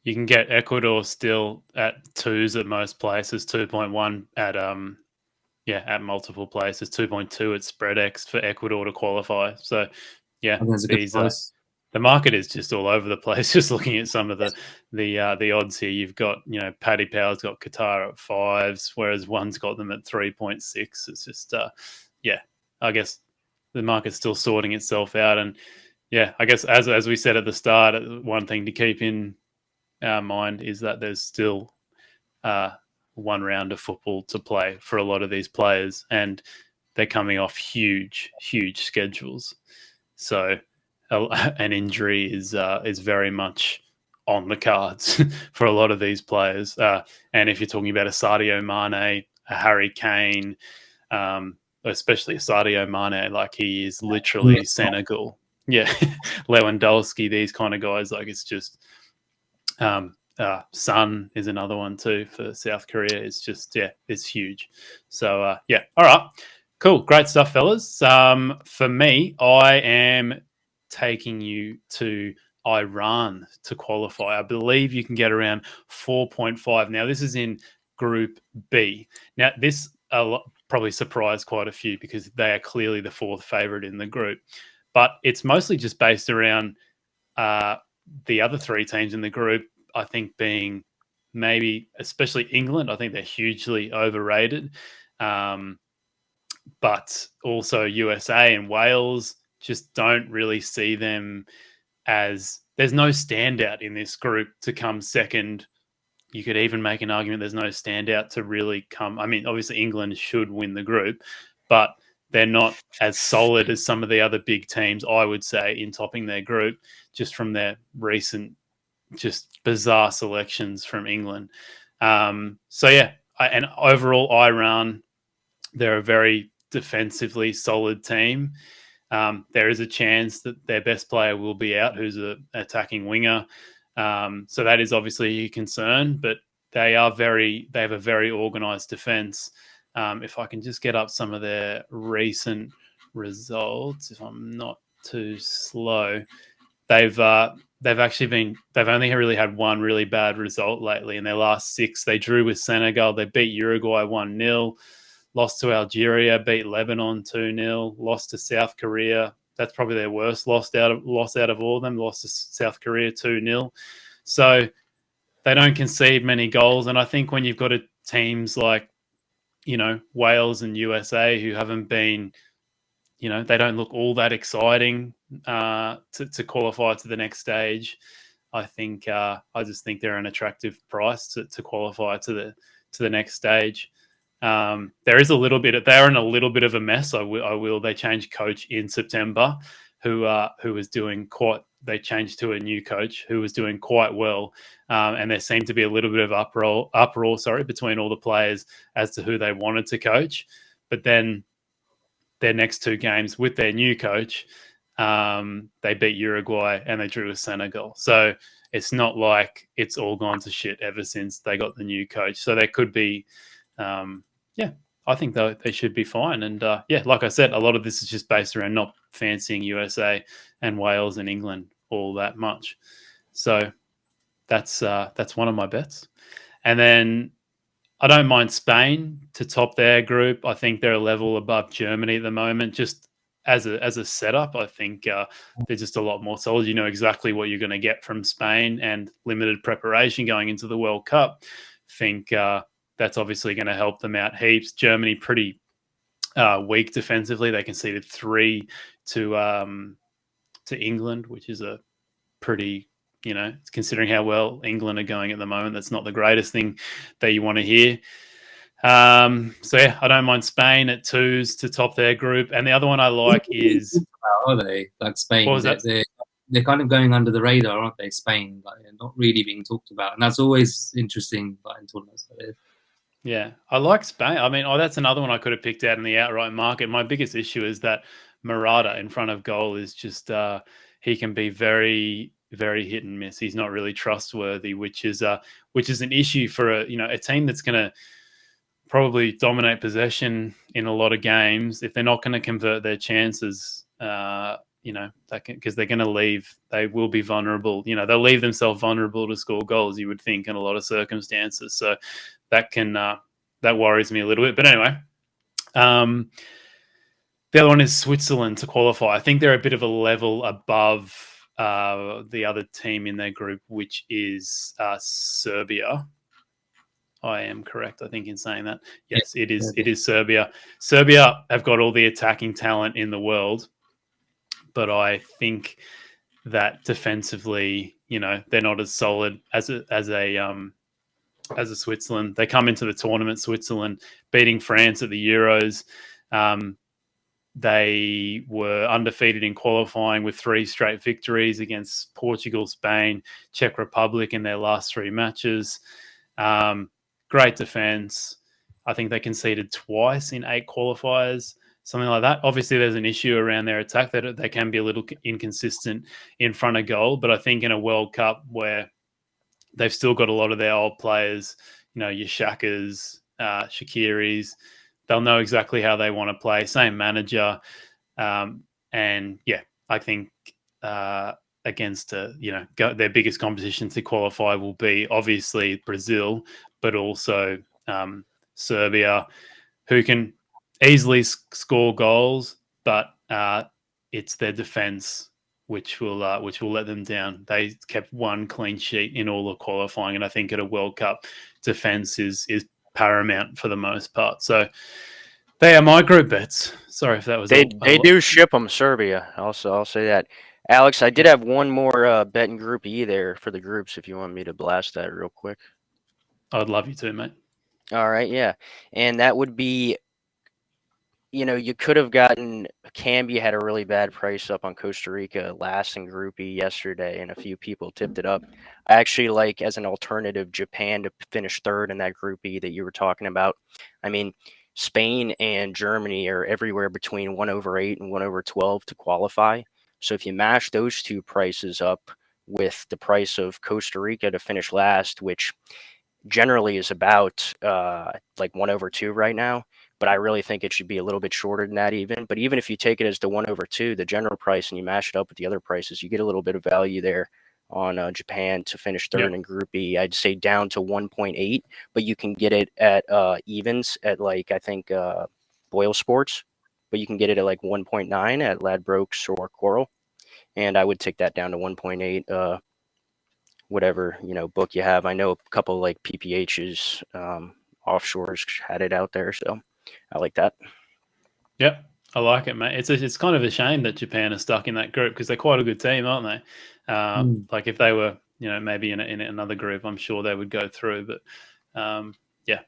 You can get Ecuador still at 2s at most places, 2.1 at multiple places, 2.2 at spread X for Ecuador to qualify. So the market is just all over the place. Just looking at some of the odds here, you've got Paddy Power's got Qatar at 5s, whereas one's got them at 3.6. It's just I guess the market's still sorting itself out, and I guess as we said at the start, one thing to keep in our mind is that there's still 1 round of football to play for a lot of these players, and they're coming off huge schedules. So an injury is very much on the cards for a lot of these players. And if you're talking about a Sadio Mane, a Harry Kane, especially Sadio Mane, like he is literally Senegal. Yeah, Lewandowski, these kind of guys, like it's just Sun is another one too for South Korea. It's just, yeah, it's huge. So yeah, all right, cool, great stuff, fellas. For me, I am taking you to Iran to qualify. I believe you can get around 4.5. Now, this is in Group B. Now, this probably surprised quite a few because they are clearly the fourth favourite in the group. But it's mostly just based around the other three teams in the group, I think, being maybe, especially England, I think they're hugely overrated. But also USA and Wales, just don't really see them as, there's no standout in this group to come second. You could even make an argument there's no standout to really come. I mean, obviously England should win the group, but they're not as solid as some of the other big teams, I would say, in topping their group, just from their recent, just bizarre selections from England. So yeah, and overall, Iran, they're a very defensively solid team. There is a chance that their best player will be out, who's an attacking winger. So that is obviously a concern, but they have a very organised defence. If I can just get up some of their recent results, if I'm not too slow, they've only really had one really bad result lately. In their last six, they drew with Senegal, they beat Uruguay 1-0, lost to Algeria, beat Lebanon 2-0, lost to South Korea. That's probably their worst loss out of all of them. Lost to South Korea 2-0. So they don't concede many goals. And I think when you've got teams like, Wales and USA who haven't been, they don't look all that exciting to qualify to the next stage. I just think they're an attractive price to qualify to the next stage. They're in a little bit of a mess. They changed coach in September, who was doing quite. They changed to a new coach who was doing quite well, and there seemed to be a little bit of uproar. Between all the players as to who they wanted to coach. But then their next two games with their new coach, they beat Uruguay and they drew with Senegal. So it's not like it's all gone to shit ever since they got the new coach. So there could be. I think they should be fine. And like I said, a lot of this is just based around not fancying USA and Wales and England all that much. So that's one of my bets. And then I don't mind Spain to top their group. I think they're a level above Germany at the moment. Just as a setup, I think they're just a lot more solid. You know exactly what you're going to get from Spain, and limited preparation going into the World Cup. Think that's obviously going to help them out heaps. Germany pretty weak defensively. They conceded 3 to England, which is a pretty, considering how well England are going at the moment, that's not the greatest thing that you want to hear. So yeah, I don't mind Spain at 2s to top their group. And the other one I like is, are they, like Spain? What was that? They're kind of going under the radar, aren't they? Spain, like, they're not really being talked about, and that's always interesting, like, in tournaments like this. Yeah, I like Spain. I mean, that's another one I could have picked out in the outright market. My biggest issue is that Morata in front of goal is just he can be very, very hit and miss. He's not really trustworthy, which is an issue for a team that's going to probably dominate possession in a lot of games. If they're not going to convert their chances, because they're going to leave, they will be vulnerable. They'll leave themselves vulnerable to score goals, you would think, in a lot of circumstances. So that worries me a little bit. But anyway, the other one is Switzerland to qualify. I think they're a bit of a level above the other team in their group, which is Serbia. I am correct, I think, in saying that. Yes, it is. It is Serbia. Serbia have got all the attacking talent in the world, but I think that defensively, they're not as solid as a Switzerland. They come into the tournament, Switzerland, beating France at the Euros. They were undefeated in qualifying with 3 straight victories against Portugal, Spain, Czech Republic in their last 3 matches. Great defense. I think they conceded twice in 8 qualifiers, something like that. Obviously, there's an issue around their attack that they can be a little inconsistent in front of goal. But I think in a World Cup where they've still got a lot of their old players, your Shakas, Shakiris, they'll know exactly how they want to play. Same manager. And yeah, I think against their biggest competition to qualify will be obviously Brazil, but also Serbia, who can easily score goals, but it's their defense which will let them down. They kept 1 clean sheet in all of qualifying, and I think at a World Cup, defense is paramount for the most part. So they are my group bets. Sorry if that was they do ship them Serbia. Also, I'll say that. Alex, I did have one more bet in Group E there for the groups. If you want me to blast that real quick, I'd love you to, mate. All right, yeah, and that would be, you could have gotten Cambia had a really bad price up on Costa Rica last in Group E yesterday, and a few people tipped it up. I actually like, as an alternative, Japan to finish 3rd in that Group E that you were talking about. I mean, Spain and Germany are everywhere between 1/8 and 1/12 to qualify. So if you mash those 2 prices up with the price of Costa Rica to finish last, which generally is about like 1/2 right now, but I really think it should be a little bit shorter than that even. But even if you take it as the 1/2, the general price, and you mash it up with the other prices, you get a little bit of value there on Japan to finish 3rd in Group E. I'd say down to 1.8, but you can get it at evens at I think Boyle Sports, but you can get it at 1.9 at Ladbrokes or Coral, and I would take that down to 1.8. Whatever book you have. I know a couple PPHs, offshores had it out there, so I like that. Yep, I like it, mate. It's kind of a shame that Japan are stuck in that group because they're quite a good team, aren't they? If they were, maybe in another group, I'm sure they would go through. But yeah,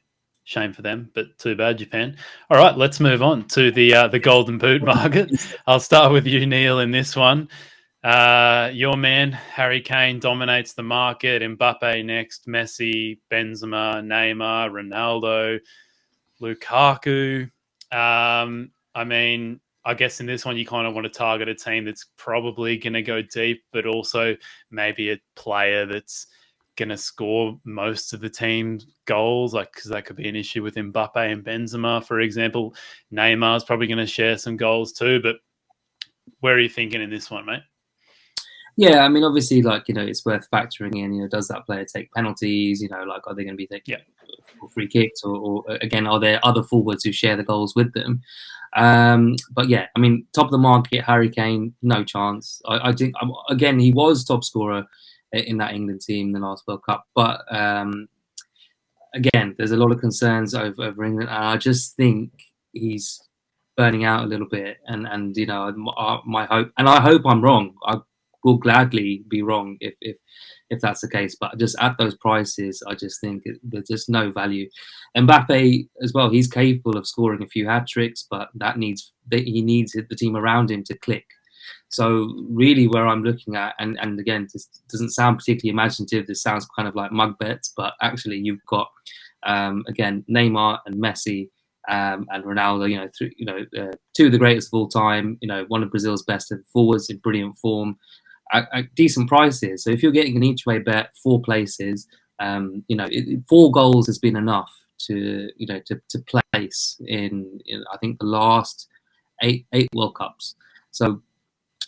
shame for them. But too bad, Japan. All right, let's move on to the Golden Boot market. I'll start with you, Neil, in this one. Your man, Harry Kane, dominates the market. Mbappe next, Messi, Benzema, Neymar, Ronaldo, Lukaku. I guess in this one, you kind of want to target a team that's probably going to go deep, but also maybe a player that's going to score most of the team's goals, because that could be an issue with Mbappe and Benzema, for example. Neymar's probably going to share some goals too, but where are you thinking in this one, mate? Yeah, I mean, obviously, it's worth factoring in. Does that player take penalties? Are they going to be taking free kicks, or again, are there other forwards who share the goals with them? But yeah, I mean, top of the market, Harry Kane, no chance. I think again, he was top scorer in that England team in the last World Cup, but again, there's a lot of concerns over England, and I just think he's burning out a little bit. And my hope, and I hope I'm wrong. I will gladly be wrong if that's the case, but just at those prices, I just think there's just no value. Mbappe as well, he's capable of scoring a few hat tricks, but he needs the team around him to click. So really, where I'm looking at, and again, this doesn't sound particularly imaginative. This sounds kind of like mug bets, but actually, you've got again Neymar and Messi. And Ronaldo, two of the greatest of all time. One of Brazil's best forwards in brilliant form. At decent prices. So if you're getting an each way bet, 4 places, 4 goals has been enough to place in I think the last eight World Cups. So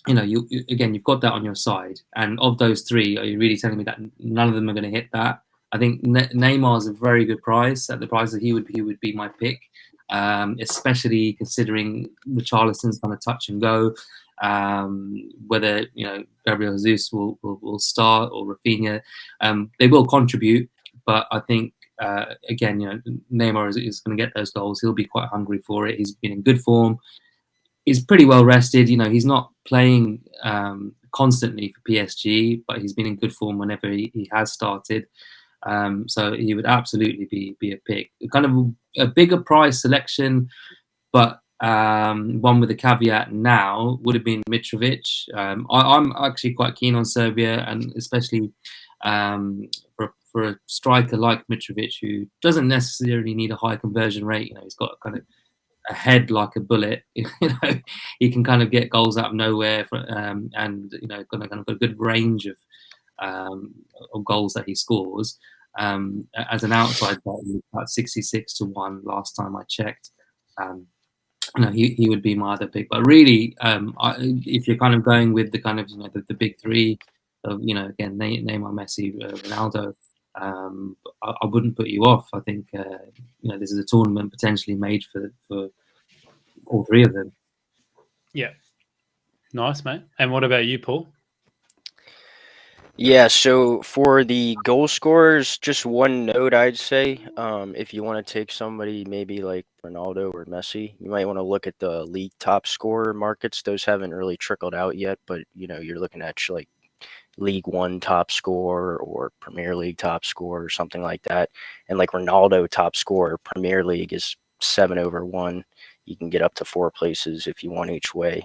you've got that on your side. And of those 3, are you really telling me that none of them are going to hit that? I think Neymar is a very good price. At the price that he would be my pick, especially considering Richarlison's going to touch and go. Whether Gabriel Jesus will start or Rafinha, they will contribute, but I think again, Neymar is going to get those goals. He'll be quite hungry for it. He's been in good form. He's pretty well rested. He's not playing constantly for PSG, but he's been in good form whenever he has started. So he would absolutely be a pick. Kind of a bigger price selection, but One with a caveat now would have been Mitrovic. I'm actually quite keen on Serbia, and especially for a striker like Mitrovic, who doesn't necessarily need a high conversion rate. He's got kind of a head like a bullet. He can kind of get goals out of nowhere, and kind of got a good range of goals that he scores. As an outside bet, he was about 66-1 last time I checked. He would be my other pick. But really, if you're kind of going with the kind of the big three of again Neymar, Messi, Ronaldo, I wouldn't put you off. I think this is a tournament potentially made for all three of them. Yeah, nice, mate. And what about you, Paul? Yeah, so for the goal scorers, just one note I'd say, if you want to take somebody maybe like Ronaldo or Messi, you might want to look at the league top scorer markets. Those haven't really trickled out yet, but you're looking at like League One top scorer or Premier League top scorer or something like that. And like Ronaldo top scorer, Premier League is 7/1. You can get up to 4 places if you want each way.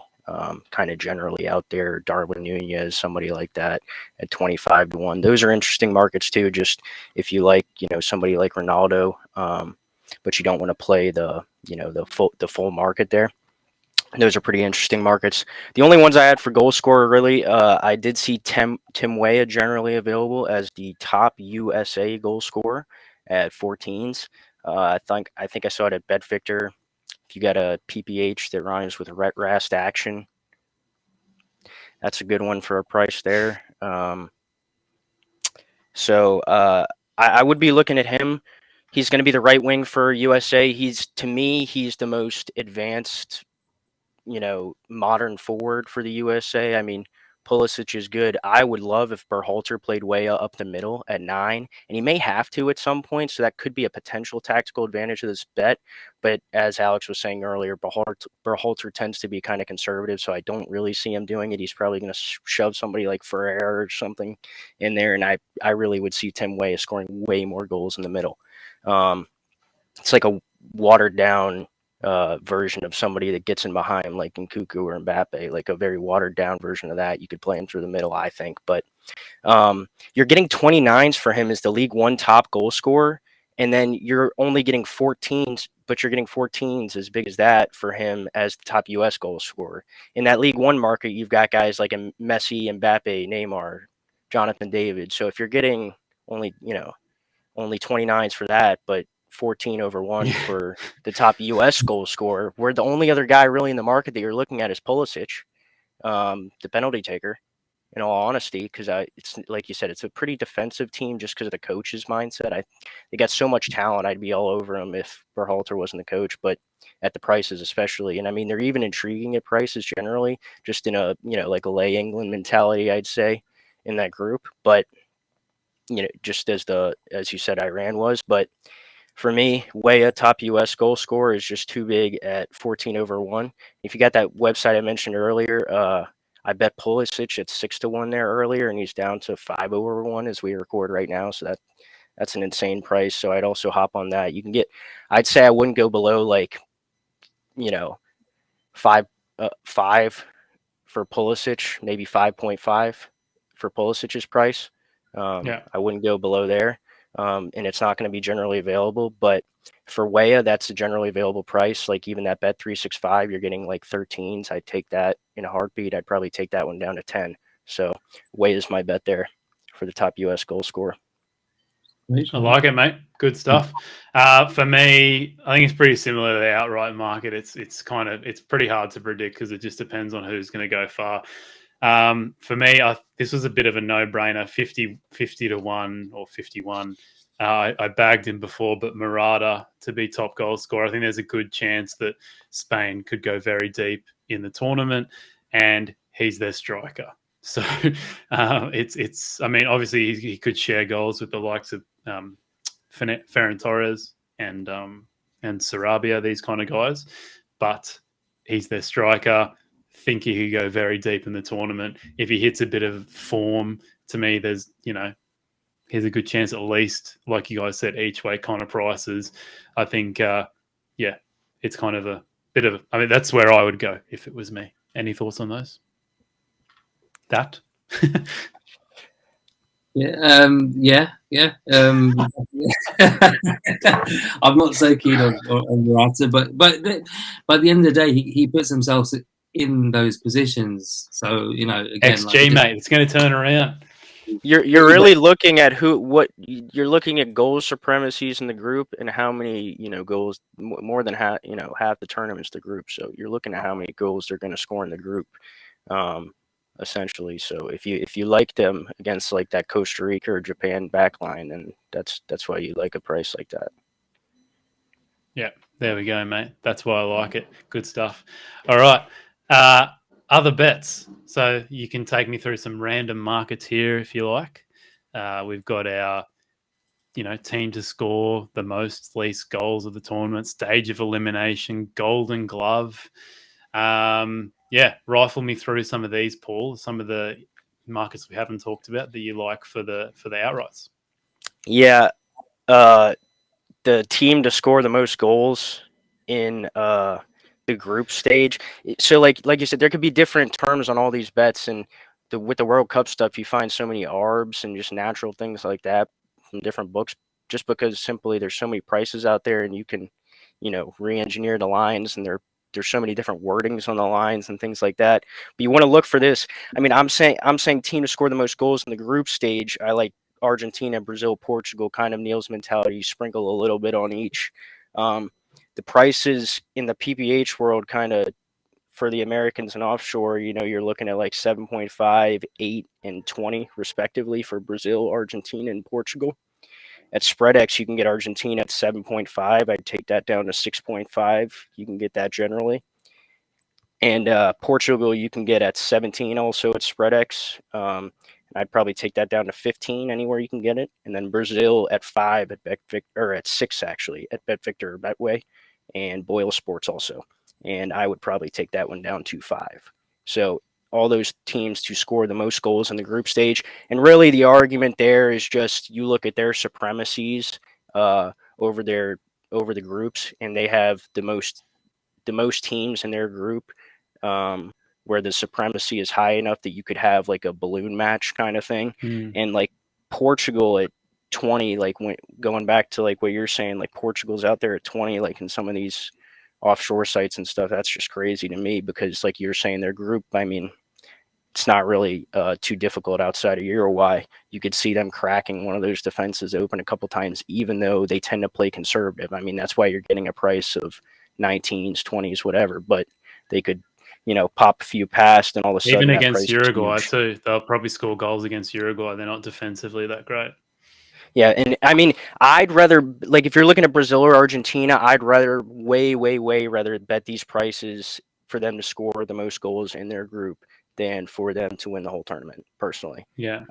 Kind of generally out there, Darwin Nunez, somebody like that at 25/1. Those are interesting markets too. Just if you like, somebody like Ronaldo, but you don't want to play the full market there. Those are pretty interesting markets. The only ones I had for goal scorer, really, I did see Tim Weah generally available as the top USA goal scorer at 14s. I think I saw it at BetVictor. If you got a PPH that rhymes with Rast Action, that's a good one for a price there. So I would be looking at him. He's going to be the right wing for USA. To me, he's the most advanced modern forward for the USA. I mean, Pulisic is good. I would love if Berhalter played way up the middle at 9, and he may have to at some point, so that could be a potential tactical advantage of this bet. But as Alex was saying earlier, Berhalter tends to be kind of conservative, so I don't really see him doing it. He's probably going to shove somebody like Ferrer or something in there, and I really would see Tim Weah scoring way more goals in the middle. It's like a watered down version of somebody that gets in behind, like Nkunku or Mbappe, like a very watered down version of that. You could play him through the middle, I think. But you're getting 29s for him as the League One top goal scorer, and then you're only getting 14s, but you're getting 14s as big as that for him as the top US goal scorer. In that League One market, you've got guys like Messi, Mbappe, Neymar, Jonathan David. So if you're getting only 29s for that, but 14/1 for the top US goal scorer, where the only other guy really in the market that you're looking at is Pulisic, the penalty taker, in all honesty, because it's like you said, it's a pretty defensive team just because of the coach's mindset. They got so much talent, I'd be all over them if Berhalter wasn't the coach, but at the prices especially. And I mean, they're even intriguing at prices generally, just in a, like a lay England mentality, I'd say, in that group. But, just as you said, Iran was. But for me, Weah, top US goal scorer, is just too big at 14/1. If you got that website I mentioned earlier, I bet Pulisic at 6/1 there earlier, and he's down to 5/1 as we record right now. So that's an insane price. So I'd also hop on that. You can get, I'd say I wouldn't go below like, 5 for Pulisic, maybe 5.5 for Pulisic's price. Yeah. I wouldn't go below there. And it's not going to be generally available. But for Weah, that's a generally available price. Like even that Bet365, you're getting like 13s. I'd take that in a heartbeat. I'd probably take that one down to 10. So Weah is my bet there for the top US goal scorer. I like it, mate. Good stuff. For me, I think it's pretty similar to the outright market. It's pretty hard to predict because it just depends on who's going to go far. For me, this was a bit of a no-brainer, 50-1 or 51. I bagged him before, but Morata to be top goal scorer. I think there's a good chance that Spain could go very deep in the tournament, and he's their striker. So it's. I mean, obviously he could share goals with the likes of Ferran Torres and Sarabia, these kind of guys, but he's their striker. Think he could go very deep in the tournament. If he hits a bit of form, to me, there's a good chance, at least, like you guys said, each way kind of prices. I think, it's kind of I mean, that's where I would go if it was me. Any thoughts on those? That? Yeah. I'm not so keen on Morata, but by the end of the day, he puts himself in those positions. So again, XG, mate, it's going to turn around. You're really looking at you're looking at goal supremacies in the group and how many goals, more than half the tournament's the group. So you're looking at how many goals they're going to score in the group. Essentially. So if you like them against like that Costa Rica or Japan backline, then that's why you like a price like that. Yeah, there we go, mate. That's why I like it. Good stuff. All right. Other bets. So you can take me through some random markets here if you like. We've got our team to score the most least goals of the tournament, stage of elimination, golden glove. Rifle me through some of these, Paul, some of the markets we haven't talked about that you like for the outrights. Yeah, the team to score the most goals in the group stage. So like you said, there could be different terms on all these bets, and with the World Cup stuff, you find so many arbs and just natural things like that from different books, just because simply there's so many prices out there, and you can re-engineer the lines, and there's so many different wordings on the lines and things like that. But you want to look for this. I mean, I'm saying team to score the most goals in the group stage. I like Argentina, Brazil, Portugal, kind of Neil's mentality. You sprinkle a little bit on each. The prices in the PPH world, kind of for the Americans and offshore, you're looking at like 7.5, 8, and 20 respectively for Brazil, Argentina, and Portugal. At SpreadX, you can get Argentina at 7.5. I'd take that down to 6.5. You can get that generally. And Portugal, you can get at 17 also at SpreadX. I'd probably take that down to 15 anywhere you can get it. And then Brazil at 5 at BetVictor, or at 6 actually at BetVictor or Betway, and Boyle Sports also. And I would probably take that one down to 5. So all those teams to score the most goals in the group stage. And really the argument there is just you look at their supremacies over the groups, and they have the most teams in their group where the supremacy is high enough that you could have like a balloon match kind of thing. And like Portugal at 20, like going back to like what you're saying, like Portugal's out there at 20, like in some of these offshore sites and stuff. That's just crazy to me, because like you're saying, their group, I mean, it's not really too difficult outside of Uruguay. You could see them cracking one of those defenses open a couple times, even though they tend to play conservative. I mean, that's why you're getting a price of 19s, 20s, whatever, but they could, pop a few past, and all of a sudden, even against Uruguay too, they'll probably score goals against Uruguay. They're not defensively that great. Yeah, and I mean, I'd rather, like, if you're looking at Brazil or Argentina, I'd rather way rather bet these prices for them to score the most goals in their group than for them to win the whole tournament, personally. Yeah.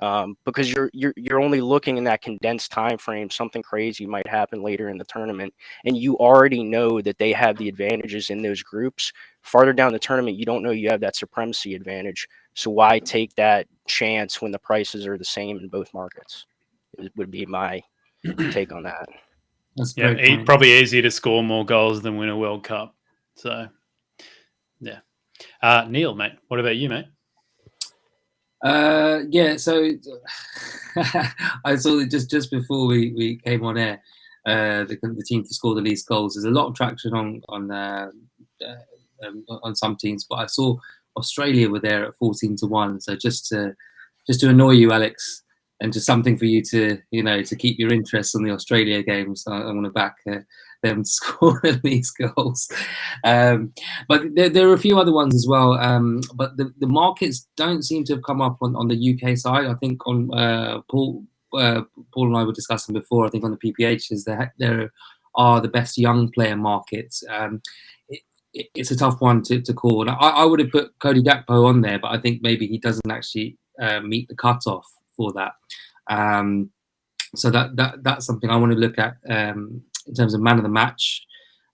Because you're only looking in that condensed time frame. Something crazy might happen later in the tournament, and you already know that they have the advantages in those groups. Farther down the tournament, you don't know you have that supremacy advantage. So why take that chance when the prices are the same in both markets? It would be my take on that. That's probably easier to score more goals than win a World Cup. So, yeah. Neil, mate, what about you, mate? So I saw that just before we came on air, the team to score the least goals. There's a lot of traction on some teams, but I saw Australia were there at 14-1. So just to annoy you, Alex, and just something for you to to keep your interest on the Australia games. I want to back them to score the least goals. But there are a few other ones as well. But the markets don't seem to have come up on the UK side. I think on Paul and I were discussing before. I think on the PPHs there are the best young player markets. It's a tough one to call. And I would have put Cody Gakpo on there, but I think maybe he doesn't actually meet the cutoff for that. So that's something I want to look at in terms of man of the match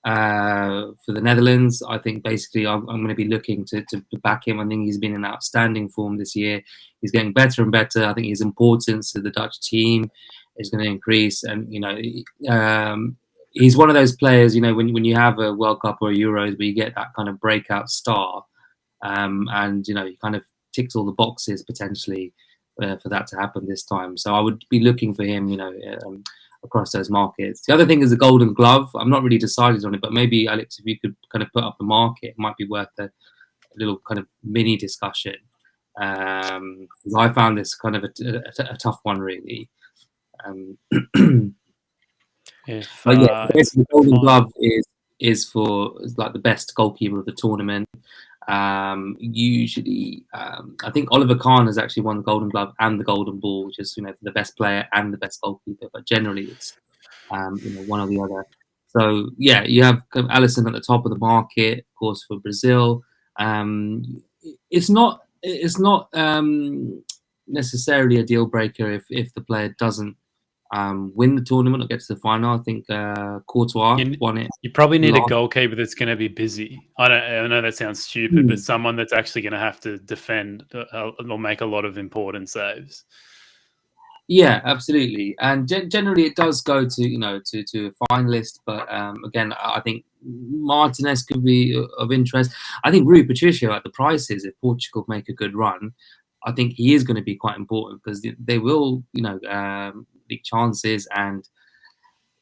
for the Netherlands. I think basically I'm going to be looking to back him. I think he's been in outstanding form this year. He's getting better and better. I think his importance to the Dutch team is going to increase, and he's one of those players, when you have a World Cup or a Euros where you get that kind of breakout star, and he kind of ticks all the boxes potentially for that to happen this time. So I would be looking for him, across those markets. The other thing is the Golden Glove. I'm not really decided on it, but maybe Alex, if you could kind of put up the market, it might be worth a little kind of mini discussion. Because I found this kind of a tough one, really. The Golden Glove is for like the best goalkeeper of the tournament. Usually, I think Oliver Kahn has actually won the Golden Glove and the Golden Ball, which is for the best player and the best goalkeeper. But generally, it's one or the other. So yeah, you have Alisson at the top of the market, of course, for Brazil. It's not necessarily a deal breaker if the player doesn't win the tournament or get to the final. I think Courtois won it. You probably need a goalkeeper that's going to be busy. I know that sounds stupid, but someone that's actually going to have to defend or make a lot of important saves. Yeah, absolutely. And generally, it does go to to a finalist. But again, I think Martinez could be of interest. I think Rui Patricio at the prices, if Portugal make a good run, I think he is going to be quite important because they will, big chances, and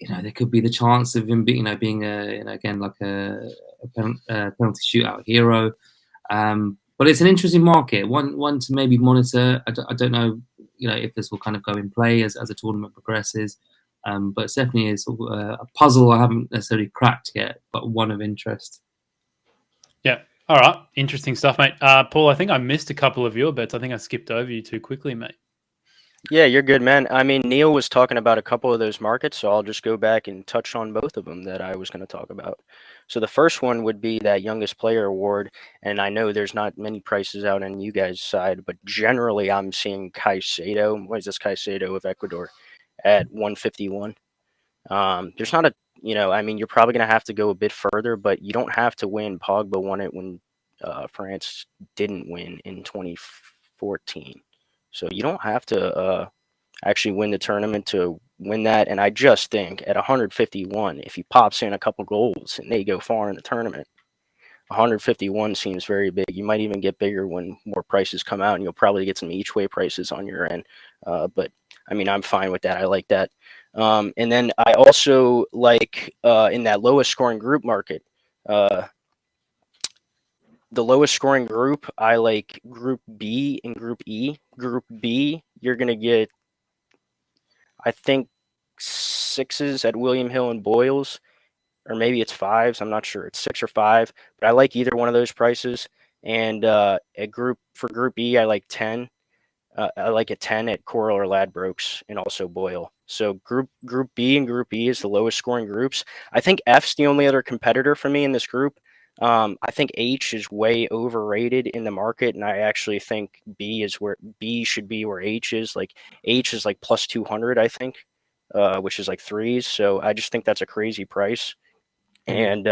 there could be the chance of him being again like a penalty shootout hero. But it's an interesting market, one to maybe monitor. I don't know, if this will kind of go in play as the tournament progresses. But it's definitely is a puzzle I haven't necessarily cracked yet, but one of interest. Yeah. All right. Interesting stuff, mate. Paul, I think I missed a couple of your bets. I think I skipped over you too quickly, mate. Yeah, you're good, man. I mean, Neil was talking about a couple of those markets, so I'll just go back and touch on both of them that I was going to talk about. So the first one would be that youngest player award, and I know there's not many prices out on you guys' side, but generally I'm seeing Caicedo. What is this Caicedo of Ecuador at 151? There's not I mean, you're probably going to have to go a bit further, but you don't have to win. Pogba won it when France didn't win in 2014. So you don't have to actually win the tournament to win that. And I just think at 151, if he pops in a couple goals and they go far in the tournament, 151 seems very big. You might even get bigger when more prices come out, and you'll probably get some each way prices on your end. But I mean, I'm fine with that. I like that. And then I also like in that lowest scoring group market, the lowest scoring group, I like Group B and Group E. Group B, you're going to get, I think, 6s at William Hill and Boyles, or maybe it's 5s. I'm not sure. It's 6 or 5, but I like either one of those prices. And for Group E, I like 10. I like a 10 at Coral or Ladbrokes and also Boyle. So Group B and Group E is the lowest scoring groups. I think F's the only other competitor for me in this group. I think H is way overrated in the market, and I actually think B should be where H is. Like H is like plus 200, I think, which is like 3s. So I just think that's a crazy price. And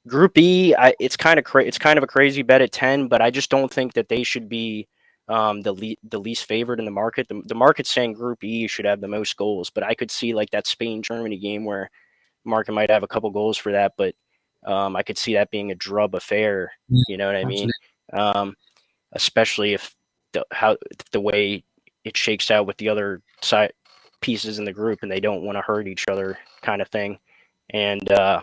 Group E, it's kind of a crazy bet at 10, but I just don't think that they should be the least favored in the market. The market's saying Group E should have the most goals, but I could see like that Spain-Germany game where market might have a couple goals for that, but I could see that being a drub affair. You know what I mean? Especially if the way it shakes out with the other side pieces in the group, and they don't want to hurt each other, kind of thing. And I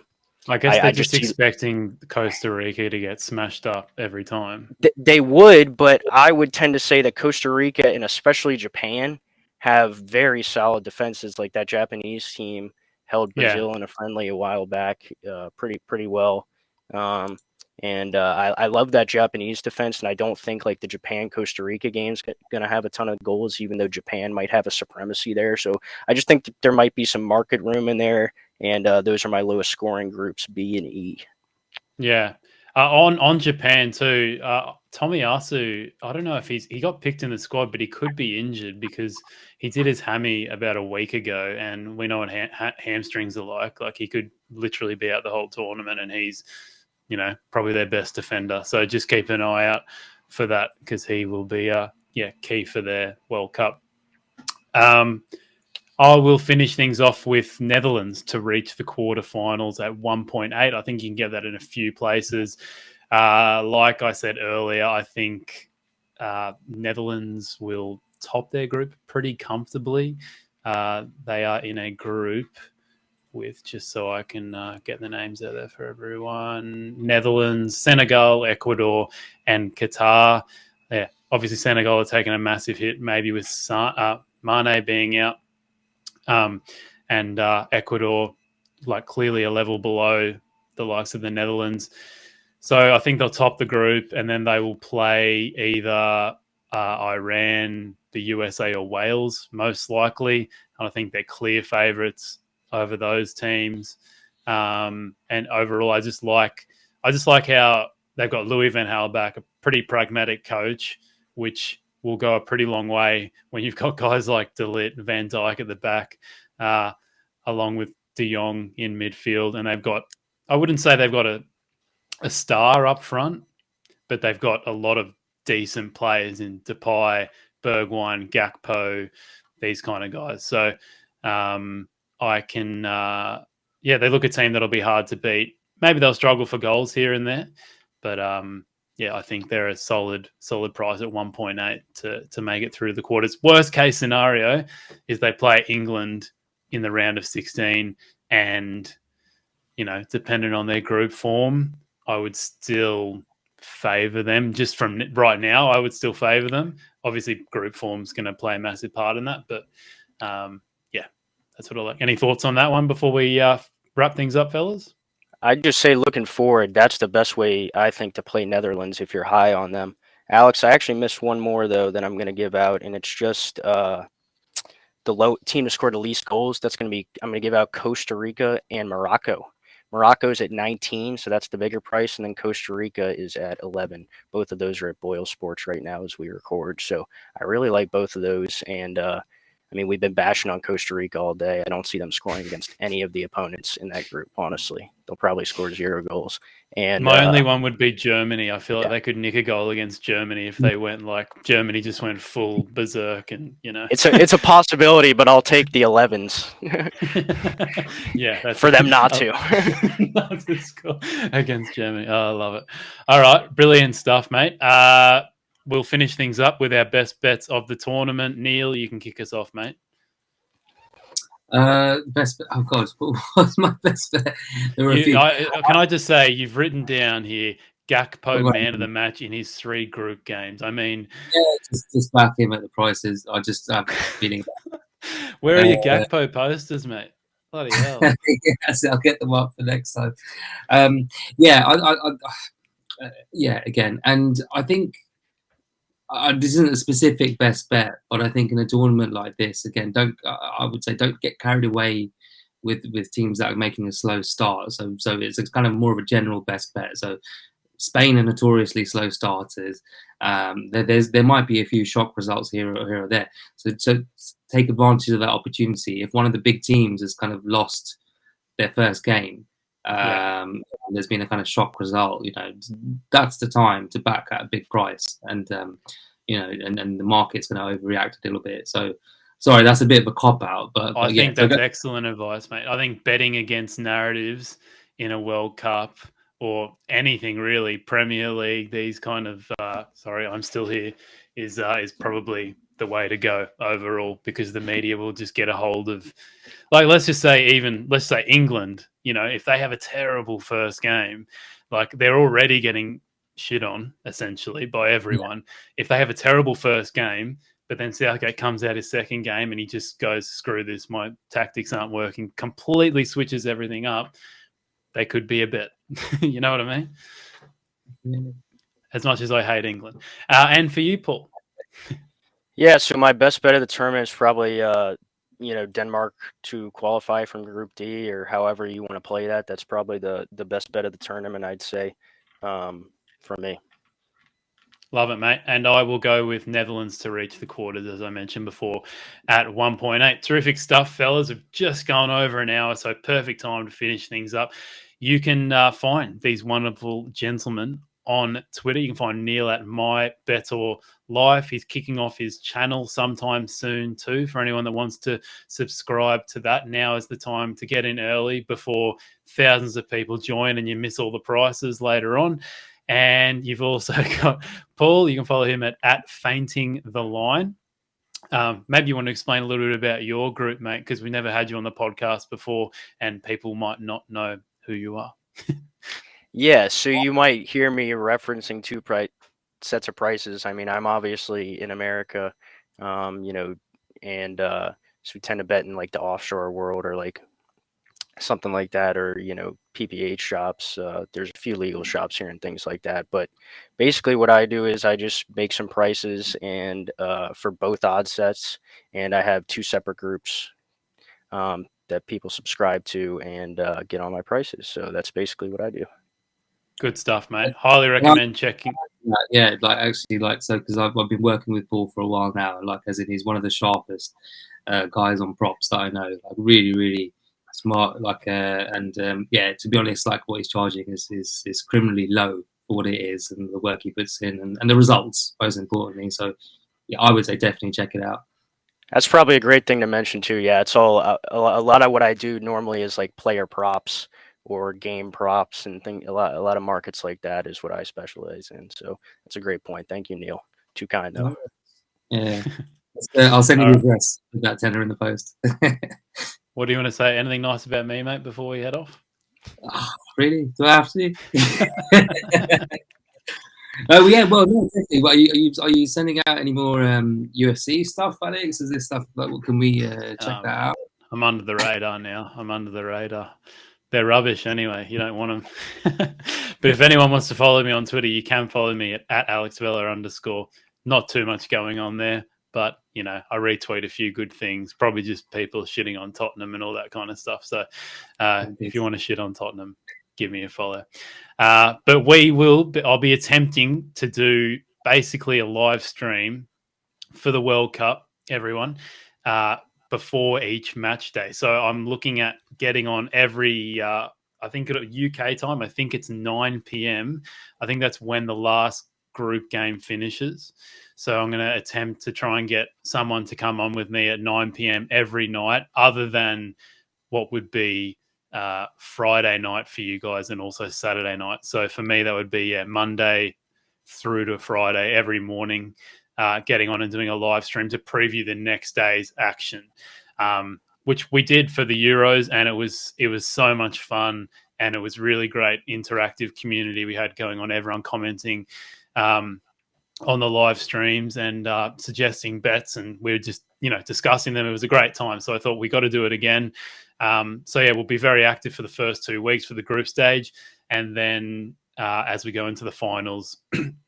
guess they're just expecting Costa Rica to get smashed up every time. They would, but I would tend to say that Costa Rica and especially Japan have very solid defenses. Like that Japanese team held Brazil in a friendly a while back pretty well. I love that Japanese defense, and I don't think like the Japan-Costa Rica game's going to have a ton of goals, even though Japan might have a supremacy there. So I just think that there might be some market room in there, and those are my lowest scoring groups, B and E. Yeah. On Japan too, Tomiyasu, I don't know if he got picked in the squad, but he could be injured because he did his hammy about a week ago, and we know what hamstrings are like. Like he could literally be out the whole tournament, and he's, probably their best defender. So just keep an eye out for that because he will be, key for their World Cup. I will finish things off with Netherlands to reach the quarterfinals at 1.8. I think you can get that in a few places. Like I said earlier, I think Netherlands will top their group pretty comfortably. They are in a group with, just so I can get the names out there for everyone, Netherlands, Senegal, Ecuador, and Qatar. Yeah, obviously Senegal are taking a massive hit, maybe with Mane being out. And Ecuador, like clearly a level below the likes of the Netherlands. So I think they'll top the group, and then they will play either Iran, the USA, or Wales, most likely. And I think they're clear favourites over those teams. And overall, I just like how they've got Louis van Gaal back, a pretty pragmatic coach, which will go a pretty long way when you've got guys like De Ligt, Van Dijk at the back, along with De Jong in midfield. And they've got, I wouldn't say they've got a star up front, but they've got a lot of decent players in Depay, Bergwijn, Gakpo, these kind of guys. So I can, they look a team that'll be hard to beat. Maybe they'll struggle for goals here and there, but I think they're a solid price at 1.8 to make it through the quarters. Worst case scenario is they play England in the round of 16, and depending on their group form, I would still favour them. Just from right now, I would still favour them. Obviously, group form's going to play a massive part in that, but that's what I like. Any thoughts on that one before we wrap things up, fellas? I'd just say, looking forward, that's the best way, I think, to play Netherlands if you're high on them. Alex, I actually missed one more, though, that I'm going to give out, and it's just the team to score the least goals. I'm going to give out Costa Rica and Morocco. Morocco's at 19, so that's the bigger price, and then Costa Rica is at 11. Both of those are at Boyle Sports right now as we record, so I really like both of those, and we've been bashing on Costa Rica all day. I don't see them scoring against any of the opponents in that group, honestly. They'll probably score 0 goals. And my only one would be Germany. I feel like they could nick a goal against Germany if they went Germany just went full berserk, and it's a possibility, but I'll take the 11s. That's for them not to. Not to score against Germany. Oh, I love it. All right, brilliant stuff, mate. We'll finish things up with our best bets of the tournament. Neil, you can kick us off, mate. Best bet. Oh God, what's my best bet? Can I just say, you've written down here Gakpo man of the match in his 3 group games. I mean, just back him at the prices. I just have a feeling. Where are your Gakpo posters, mate? Bloody hell! I'll get them up for next time. Again, and I think. This isn't a specific best bet, but I think in a tournament like this, again, don't get carried away with teams that are making a slow start. So it's kind of more of a general best bet. So Spain are notoriously slow starters. There might be a few shock results here or there. So take advantage of that opportunity. If one of the big teams has kind of lost their first game, there's been a kind of shock result, that's the time to back at a big price, and and the market's going to overreact a little bit. So sorry, that's a bit of a cop out, but I think that's excellent advice, mate. I think betting against narratives in a World Cup or anything really, Premier League, these kind of sorry, I'm still here, is probably the way to go overall, because the media will just get a hold of, let's say England, if they have a terrible first game, they're already getting shit on essentially by everyone. If they have a terrible first game, but then Southgate comes out his second game and he just goes, screw this, my tactics aren't working, completely switches everything up, they could be a bet. You know what I mean? Yeah. As much as I hate England. And for you, Paul? Yeah, so my best bet of the tournament is probably Denmark to qualify from Group D, or however you want to play that. That's probably the best bet of the tournament, I'd say, for me. Love it, mate. And I will go with Netherlands to reach the quarters, as I mentioned before, at 1.8. Terrific stuff, fellas. We've just gone over an hour, so perfect time to finish things up. You can find these wonderful gentlemen on Twitter. You can find Neil at My Better Life. He's kicking off his channel sometime soon too. For anyone that wants to subscribe to that, now is the time to get in early before thousands of people join and you miss all the prices later on. And you've also got Paul. You can follow him at Feinting the Line. Maybe you want to explain a little bit about your group, mate, because we never had you on the podcast before and people might not know who you are. Yeah, so you might hear me referencing two sets of prices. I mean, I'm obviously in America, and so we tend to bet in like the offshore world or like something like that, or PPH shops. There's a few legal shops here and things like that. But basically, what I do is I just make some prices and for both odd sets, and I have two separate groups that people subscribe to and get all my prices. So that's basically what I do. Good stuff, mate. Highly recommend checking. Yeah, like actually, like so because I've been working with Paul for a while now, like as in he's one of the sharpest guys on props that I know. Like really, really smart. Like yeah, to be honest, like what he's charging is criminally low for what it is, and the work he puts in, and the results most importantly. So yeah, I would say definitely check it out. That's probably a great thing to mention too. Yeah, it's all a lot of what I do normally is like player props or game props and a lot of markets like that is what I specialize in. So that's a great point. Thank you, Neil. Too kind though. Yeah, I'll send you the address with that tenner in the post. What do you want to say? Anything nice about me, mate, before we head off? Oh, really? Do I have to? Oh yeah, well, no, definitely. Are you sending out any more UFC stuff, Alex? Is this stuff like? Can we check that out? I'm under the radar now. I'm under the radar. They're rubbish anyway. You don't want them. But if anyone wants to follow me on Twitter, you can follow me at @AlexVella_. Not too much going on there, but I retweet a few good things. Probably just people shitting on Tottenham and all that kind of stuff. So if you want to shit on Tottenham, give me a follow. But I'll be attempting to do basically a live stream for the World Cup, everyone, before each match day. So I'm looking at getting on every, I think at UK time, I think it's 9 p.m. I think that's when the last group game finishes. So I'm going to attempt to try and get someone to come on with me at 9 p.m. every night, other than what would be Friday night for you guys and also Saturday night. So for me, that would be Monday through to Friday every morning, getting on and doing a live stream to preview the next day's action, which we did for the Euros, and it was so much fun, and it was really great interactive community we had going on, everyone commenting on the live streams and suggesting bets, and we were just discussing them. It was a great time, so I thought we got to do it again. So yeah, we'll be very active for the first 2 weeks for the group stage, and then as we go into the finals,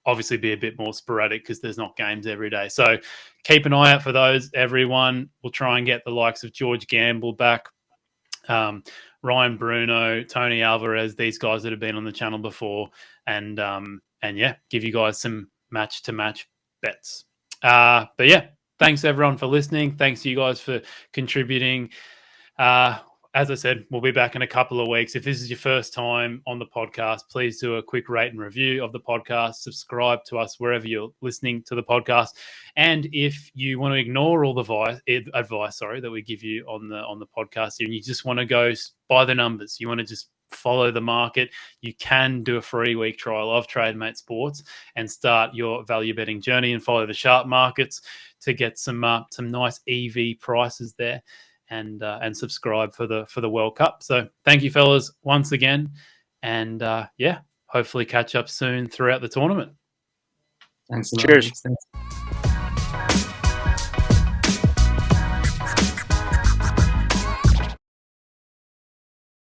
obviously be a bit more sporadic because there's not games every day. So keep an eye out for those, everyone. We'll try and get the likes of George Gamble back, Ryan Bruno, Tony Alvarez, these guys that have been on the channel before, and yeah, give you guys some match-to-match bets. But yeah, thanks everyone for listening. Thanks to you guys for contributing. As I said, we'll be back in a couple of weeks. If this is your first time on the podcast, please do a quick rate and review of the podcast. Subscribe to us wherever you're listening to the podcast. And if you want to ignore all the advice that we give you on the podcast, and you just want to go by the numbers, you want to just follow the market, you can do a free week trial of Trademate Sports and start your value betting journey and follow the sharp markets to get some nice EV prices there. And subscribe for the World Cup. So thank you, fellas, once again, and yeah, hopefully catch up soon throughout the tournament. Thanks a lot. Cheers. Thanks.